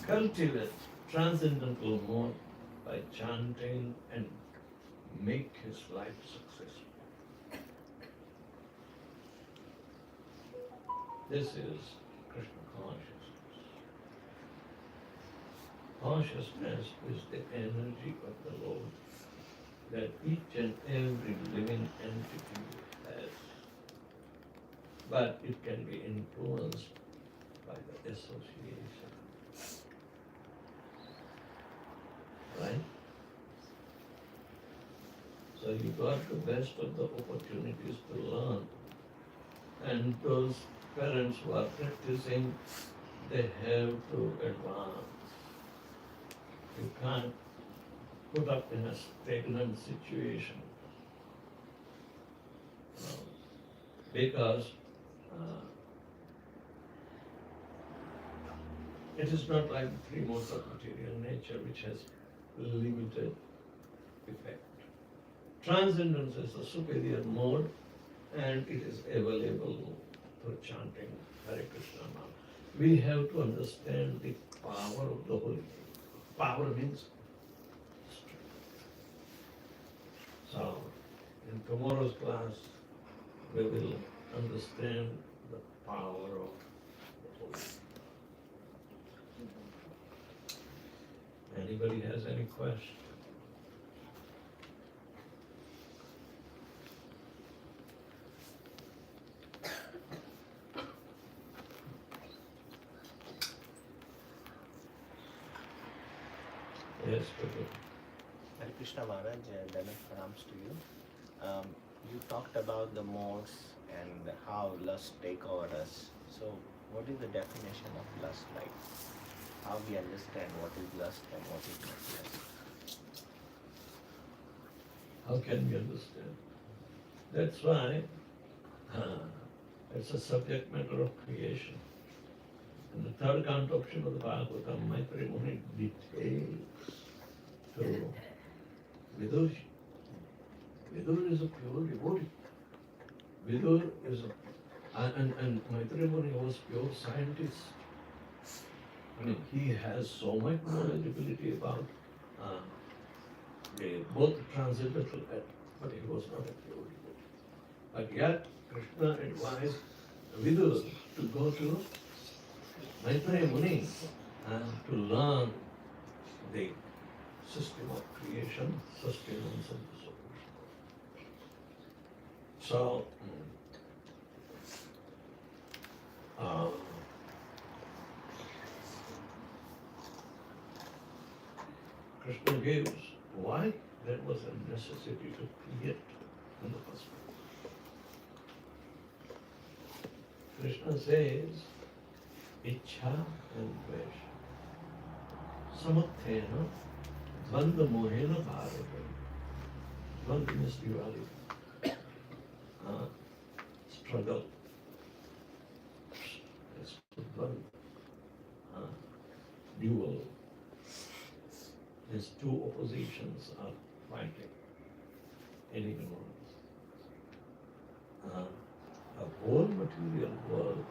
cultivate transcendental mode by chanting and make his life successful. This is Krishna consciousness. Consciousness is the energy of the Lord that each and every living entity has. But it can be influenced by the association. Right? So you got the best of the opportunities to learn. And those parents who are practicing, they have to advance. You can't put up in a stagnant situation. Because it is not like the three modes of material nature which has limited effect. Transcendence is a superior mode and it is available through chanting Hare Krishna Nama. We have to understand the power of the Holy Spirit. Power means strength. So, in tomorrow's class, we will understand the power of the Holy Spirit. Anybody has any questions? Yes, Prabhu. Hare Krishna Maharaj, Dhanak Pranams to you. You talked about the modes and how lust take over us. So, what is the definition of lust like? How we understand what is lust and what is not lust? How can we understand? That's why it's a subject matter of creation. In the third canto of the Bhagavatam, Maitreya Muni details to Vidushi. Vidur is a pure devotee. Vidur is and Maitreya Muni was pure scientist. I mean, he has so much knowledgeability about both transcendental, but he was not a pure devotee. But yet, Krishna advised Vidur to go to Maitreya Muni to learn the system of creation, sustenance, and dissolution. So, Krishna gives why there was a necessity to create in the first place. Krishna says, Ichha and Dvesha. Samathena, Dvanda Mohena Bharata. Dvanda means duality. Struggle. It's Dvanda. Dual. These two oppositions are fighting in ignorance. The whole material world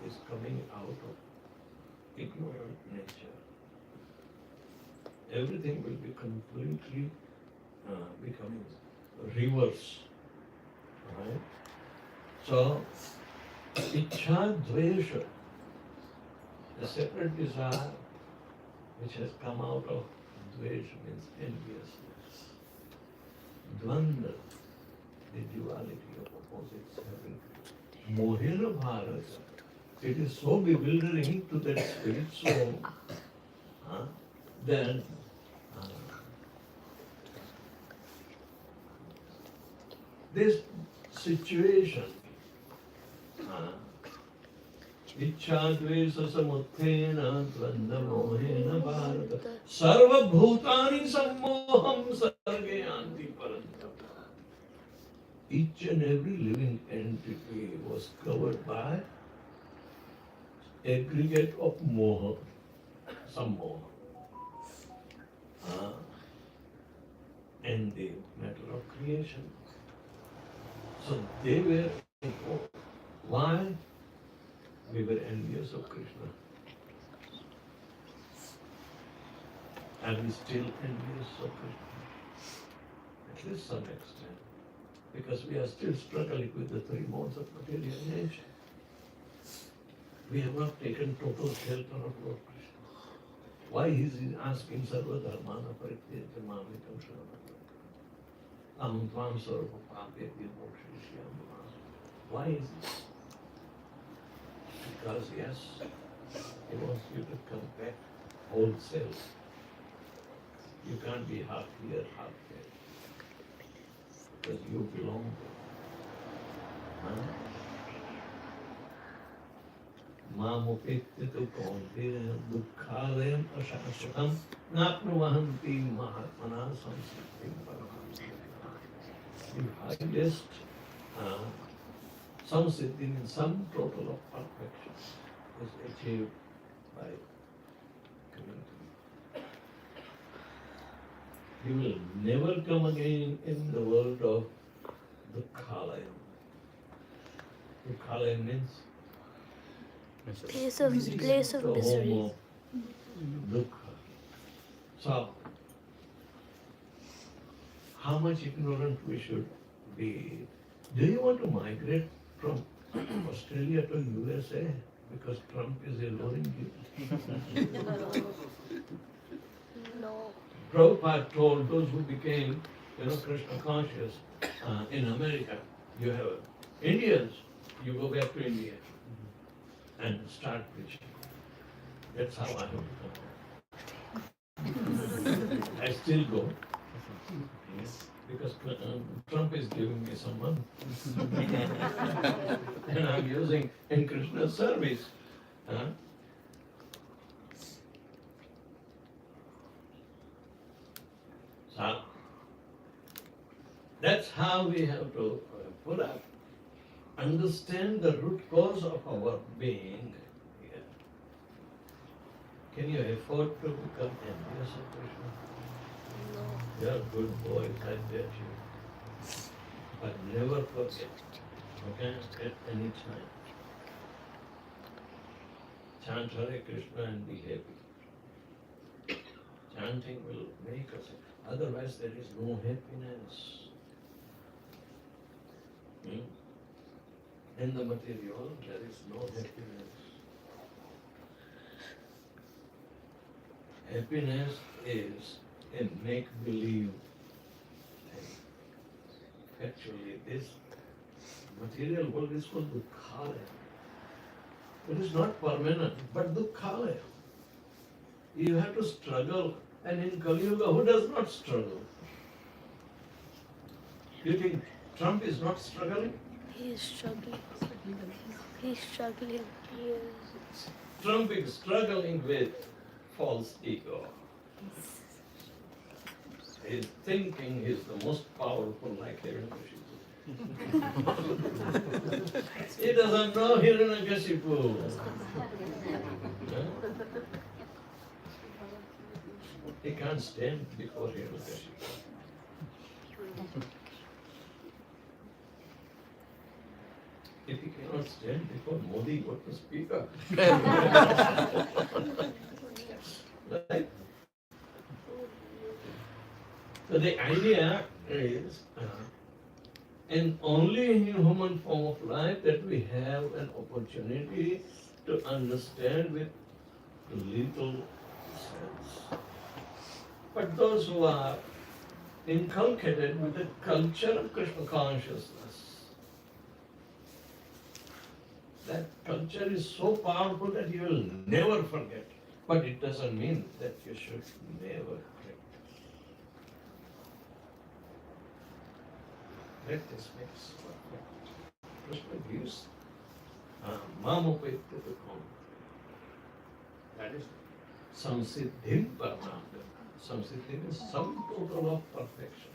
is coming out of ignorant nature. Everything will be completely becoming reverse. Right? So, Ichha Dvesha, the separate desire which has come out of Dvesha means enviousness. Dvanda, the duality of opposites having. Mohena Bharata, it is so bewildering to that spirit soul that this situation, Ichhadvesa samuthena dvanda mohena bharata sarva bhutani sammoham sargayanti parantapa. Each and every living entity was covered by aggregate of moha, sammoha, in the matter of creation. So they were involved. Why? We were envious of Krishna. Are we still envious of Krishna? At least some extent. Because we are still struggling with the three modes of material nature. We have not taken total shelter of Lord Krishna. Why is he asking Sarva Dharmana Parityajya Mamikam Sharanam? Aham Tvam Sarva Pape Vimokshishyami. Why is it? Because yes, he wants you to come back wholesale. You can't be half here, half there. Because you belong there. Huh? Mamupetyatu kaunteya dukkhalayam ashashvatam napnuvahanti mahatmana samsiddhim paramam. The highest samsiddhi means some total of perfection is achieved by coming to me. You will never come again in the world of dukkhalayam. Dukkhalayam means Place of the misery. home of dukkha. So, how much ignorant we should be. Do you want to migrate from Australia to USA because Trump is alluring you? No. Prabhupada told those who became, Krishna conscious in America, you have Indians, you go back to India and start preaching. That's how I have become. I still go. Yes, because Trump is giving me some money. And I'm using in Krishna's service. So, that's how we have to put up. Understand the root cause of our being. Yeah. Can you afford to become envious of Krishna? No. You are good boys, I bet you. But never forget, okay, at any time. Chant Hare Krishna and be happy. Chanting will make us, otherwise there is no happiness. In the material, there is no happiness. Happiness is a make-believe thing. Actually, this material world is called dukkhalaya. It is not permanent, but dukkhalaya. You have to struggle, and in Kali Yuga, who does not struggle? You think Trump is not struggling? He is struggling. He's struggling. He is. Trump is struggling with false ego. He's thinking he's the most powerful like Hiranyakashipu. He doesn't know Hiranyakashipu. He can't stand before Hiranyakashipu. If he cannot stand before Modi, what to speak of? Right? So the idea is, in only in human form of life that we have an opportunity to understand with little sense. But those who are inculcated with the culture of Krishna consciousness, that culture is so powerful that you will never forget. But it doesn't mean that you should never practice. Practice makes perfect. Krishna gives mamupetya dukkham. That is samsiddhim paramam. Samsiddhi is sum total of perfections.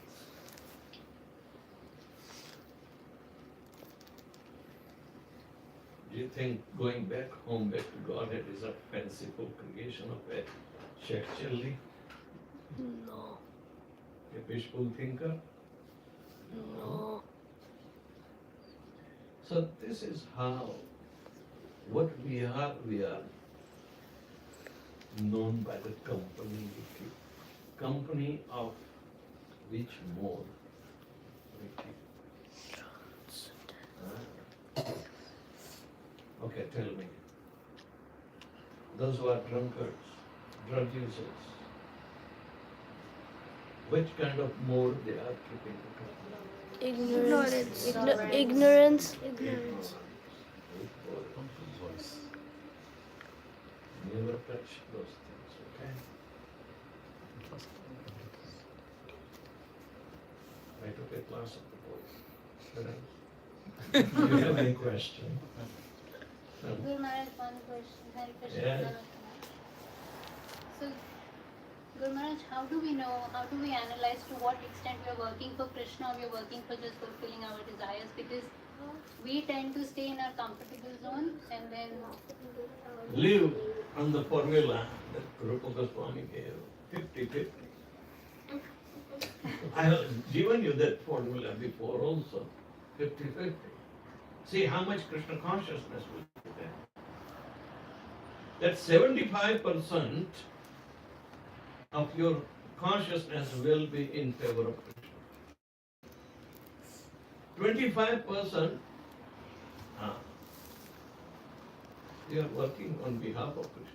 Do you think going back home, back to Godhead is a fanciful creation of a Shakespeare? No. A wishful thinker? No. So this is how, what we are known by the company we keep. Company of which mode we keep. Okay, tell me. those who are drunkards, drug users, which kind of mode they are keeping it up? Ignorance. Ignorance. Ignorance. Never touch those things, okay? I took a class of the boys. Do you have any question? No? Guru Maharaj, one question. Hare Krishna. Yeah. So, Guru Maharaj, how do we analyze to what extent we are working for Krishna or we are working for just fulfilling our desires? Because we tend to stay in our comfortable zone and then Live on the formula that Rupa Goswami gave, 50-50. I have given you that formula before also, 50-50. See how much Krishna consciousness will be there. That 75% of your consciousness will be in favor of Krishna. 25%, you are working on behalf of Krishna.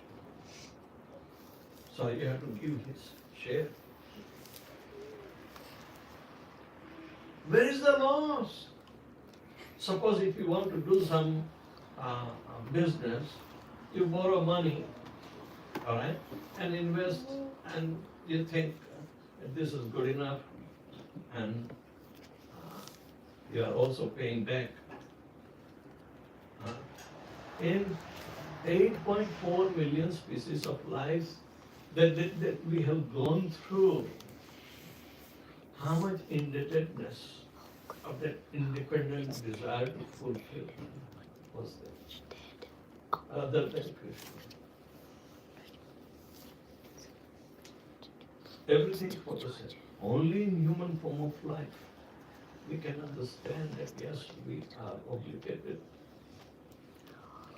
So you have to give his share. Where is the loss? Suppose if you want to do some business, you borrow money, all right, and invest, and you think this is good enough, and you are also paying back. In 8.4 million species of life that we have gone through, how much indebtedness of that independent desire to fulfill was there, other than Krishna? Everything for the sake. Only in human form of life we can understand that yes, we are obligated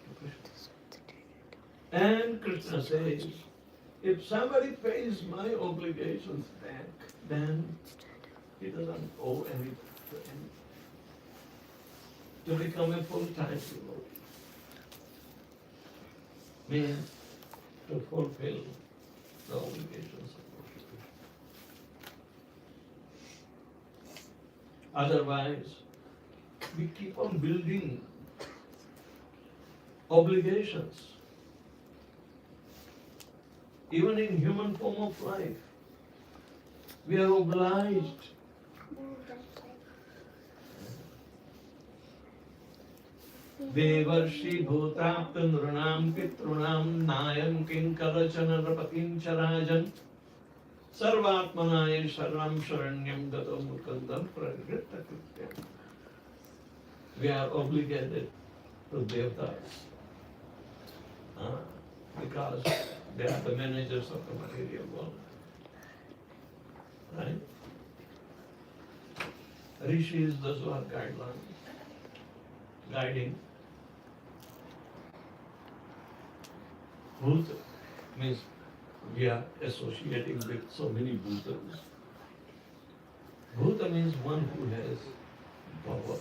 to Krishna. And Krishna says, if somebody pays my obligations back, then he doesn't owe anything to anyone. To become a full-time devotee means to fulfill the obligations of worship. Otherwise, we keep on building obligations. Even in human form of life, we are obliged. Devarshi bhutapta nranam pitrunam nayam kinkarachana rapatim charajan sarvatmanaya sharam sharanyam gato mukandam pragritta krityam. We are obligated to devtas because they are the managers of the material world. Right? Rishis, those who are guiding. Bhuta means we are associating with so many bhutas. Bhuta means one who has bhava.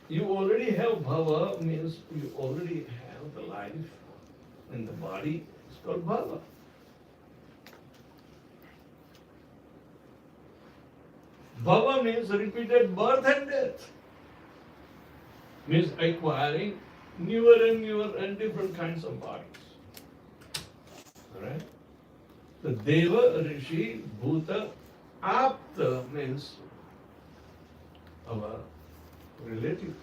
You already have bhava means you already have the life in the body. It's called bhava. Bhava means repeated birth and death. Means acquiring newer and different kinds of bodies. Alright? The Deva, Rishi, Bhuta, Apta means our relatives.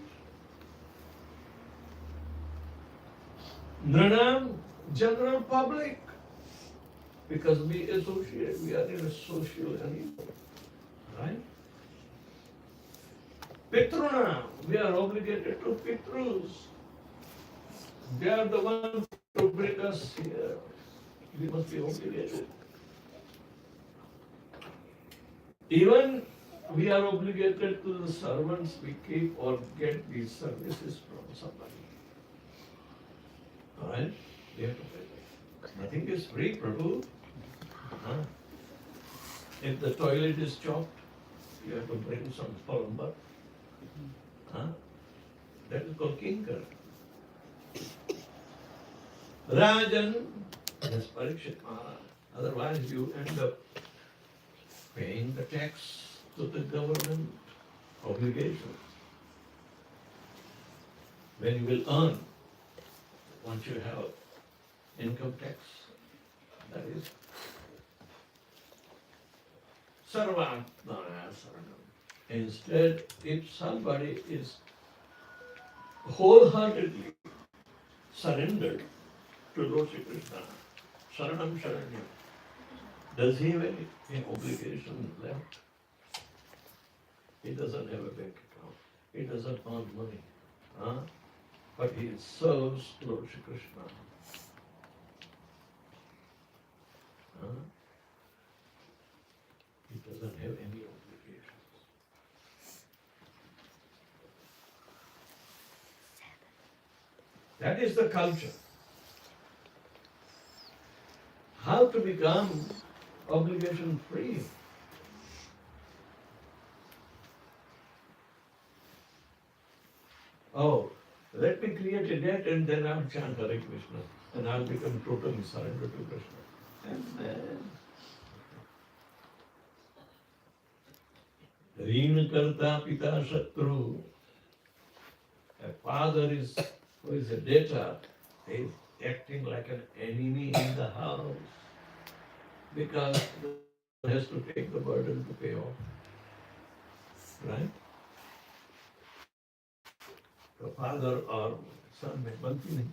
Nranam, general public. Because we associate, we are in a social animal. Right? Pitruna, we are obligated to Pitrus. They are the ones to bring us here. We must be obligated. Even we are obligated to the servants we keep or get these services from somebody. Alright? We have to pay. Nothing is free, Prabhu. If the toilet is chopped, you have to bring some plumber. That is called kinkar. Rajan, as Parikshit Maharaj. Otherwise you end up paying the tax to the government obligation. When you will earn, once you have income tax, that is Sarvatmana Saranam. Instead, if somebody is wholeheartedly surrendered to Lord Shri Krishna, Saranam Sharanyam, does he have any obligation left? He doesn't have a bank account. He doesn't earn money. But he serves Lord Shri Krishna. He doesn't have any obligations. That is the culture. How to become obligation free? Oh, let me create a debt and then I'll chant Hare Krishna and I'll become totally surrendered to Krishna. And then Reen Karta Pita Shatru. A father who is a debtor is acting like an enemy in the house because he has to take the burden to pay off. Right? The father or son may banti nahi.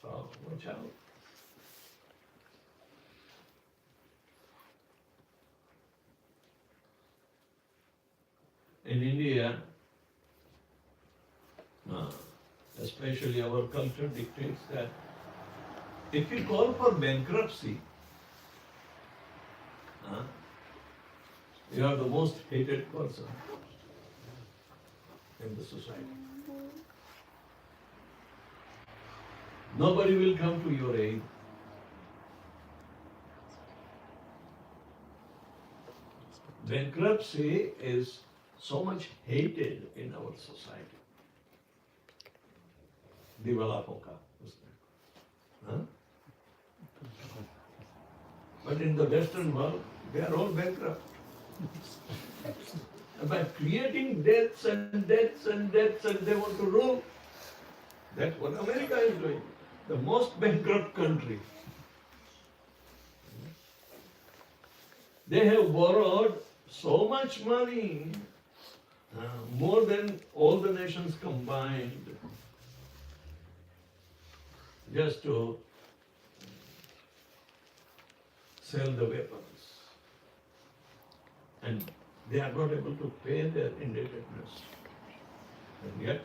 So watch out. In India, especially our culture dictates that if you call for bankruptcy, you are the most hated person in the society. Nobody will come to your aid. Bankruptcy is so much hated in our society. Divala Poka. But in the Western world, they are all bankrupt. And by creating debts and debts and debts and they want to rule. That's what America is doing. The most bankrupt country. They have borrowed so much money, more than all the nations combined, just to sell the weapons. And they are not able to pay their indebtedness. And yet,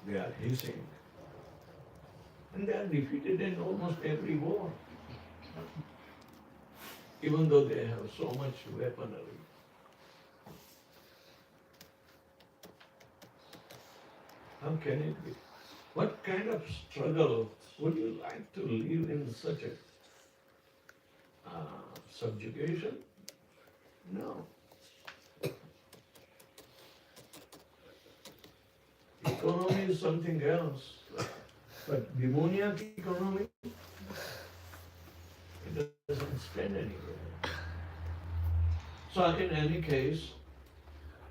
they are hissing. And they are defeated in almost every war. Even though they have so much weaponry. How can it be? What kind of struggle would you like to live in such a subjugation? No. Economy is something else. But demoniac economy, it doesn't stand anywhere. So in any case,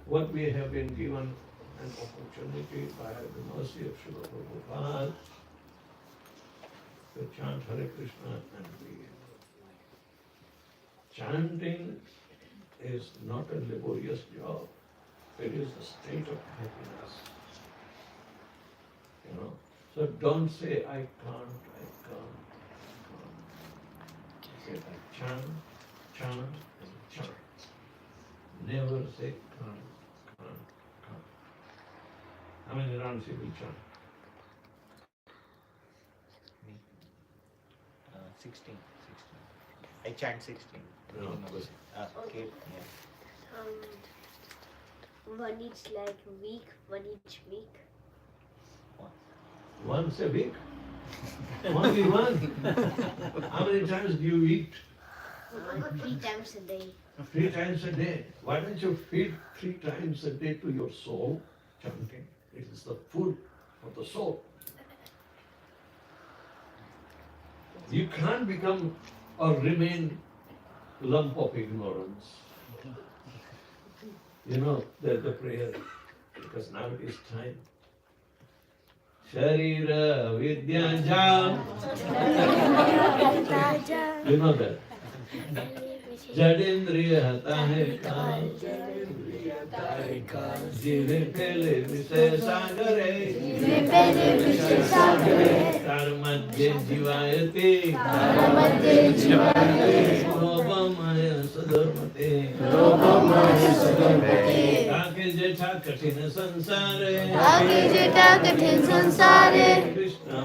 what we have been given an opportunity by the mercy of Srila Prabhupada to chant Hare Krishna and we chanting is not a laborious job. It is a state of happiness. You know. So don't say I can't. Say I chant, and chant. Never say can't. How many rounds you will chant? Me? 16. I chant 16. No, good. Okay. Yeah. One each like week, one each week. Once a week? Only one? How many times do you eat? 3 times a day. 3 times a day. Why don't you feed 3 times a day to your soul? Chanting. It is the food of the soul. You can't become or remain lump of ignorance. You know the prayer, because now it is time. Sharira Vidya Jam. You know that. Jadindriya Tahe Kaal. Jive Pele Vise Sagare. Karmadye Jivayate. Lobamaya Sadharmate. Ake Jetha Kathina Sansare. Krishna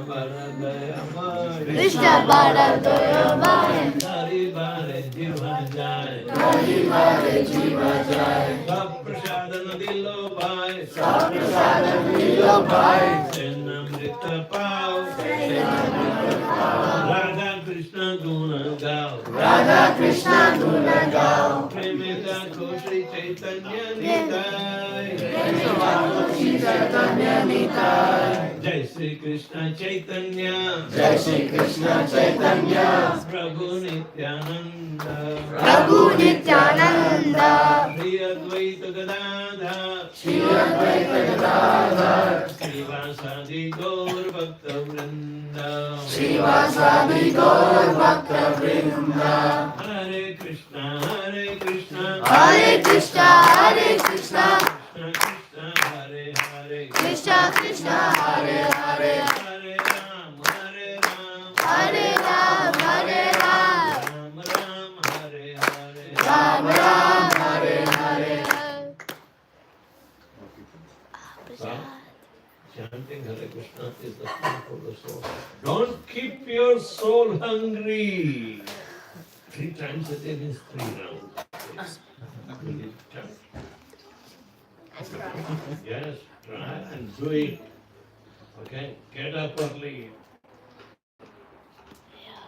Bharadaya Maya. Hari Bhare Jiva Jai. Sab Prasadana Dilo Bhai. Senamrita Pao. Radha Krishna Guna Gao. Premita Koshri Chaitanya Nitai. Jai Sri Krishna Chaitanya. Prabhu Nityananda. Shri Advaita Gadadhar. Srivasadi Gaur Bhakta Vrinda. Hare Krishna, Krishna Krishna, Krishna Krishna, Hare Hare, Hare Ram, Ram Ram, Hare Hare. Chanting Hare Krishna is the food for the soul. Don't keep your soul hungry. 3 times a day means 3 rounds. Yes, try and do it. Okay, get up early.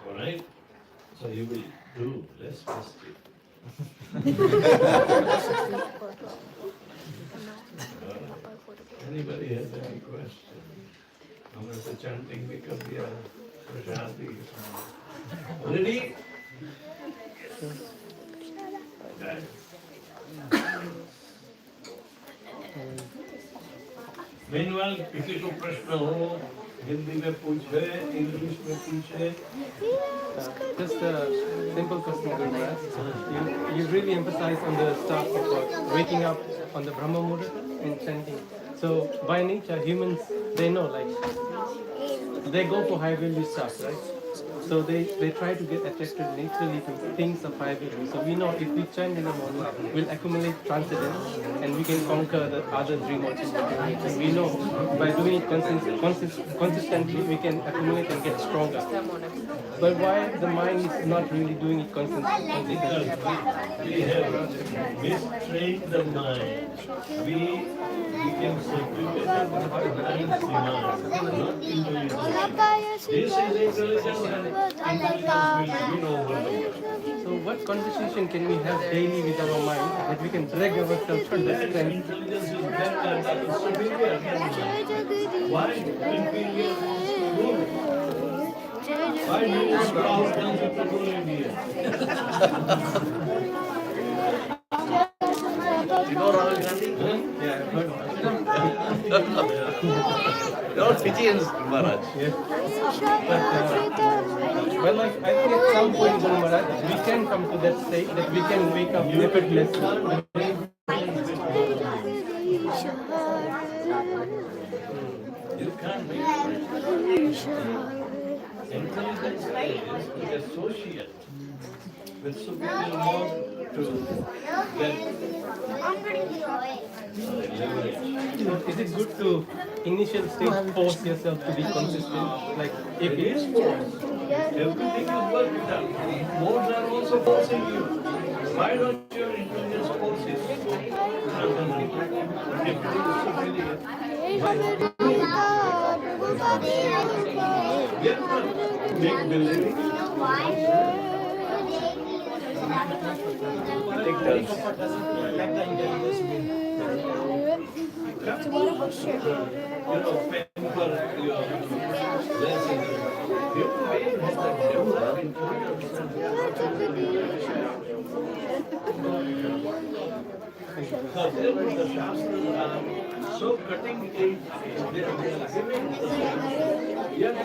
Alright? So you will do less mistake. Anybody has any question? How much the chanting become here? Prashadi. Ready? Okay. Meanwhile, किसी को प्रश्न हो हिंदी में पूछे, English में पूछे. Just a simple question, Guru Maharaj. You really emphasize on the stuff of waking up on the Brahma Muhurta and chanting. So by nature, humans, they know, like, they go for high value stuff, right? So they try to get attracted naturally to things of high value. So we know if we chant in the morning, we'll accumulate transcendence and we can conquer the other dream or and we know by doing it consistently, we can accumulate and get stronger. But why the mind is not really doing it consistently? Because we have mistrained the mind. We became segregated by mind's demand, not intelligence. This is intelligence and intelligence will win over the mind. So what conversation can we have daily with our mind that we can drag ourselves to the strength? Intelligence is better than superior. Why inferior is good? Why do you stop dancing to go India? You know Rahul Gandhi? Yeah, I've heard of it. They're all Fijians, Maharaj. Well, like, I think at some point, Guru Maharaj, we can come to that state that we can wake up effortlessly. You can't make intelligence is to associate with superior mode to get leverage. So is it good to initial stage force yourself to be consistent? Like if It is force. Everything is worked out. Modes are also forcing you. Why don't your intelligence force it? Everything is superior. Make believe. Let the intelligence be. Paying for your blessing. Your pain has the devil have been so there was the Shastras are so cutting edge. They are giving yes.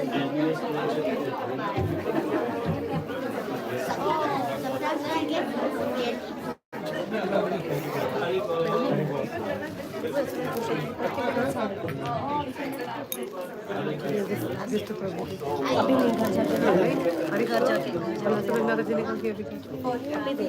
And yes, अभी नहीं घर जाके अभी घर जाके चलो तो मैं अगर निकल के अभी अभी दे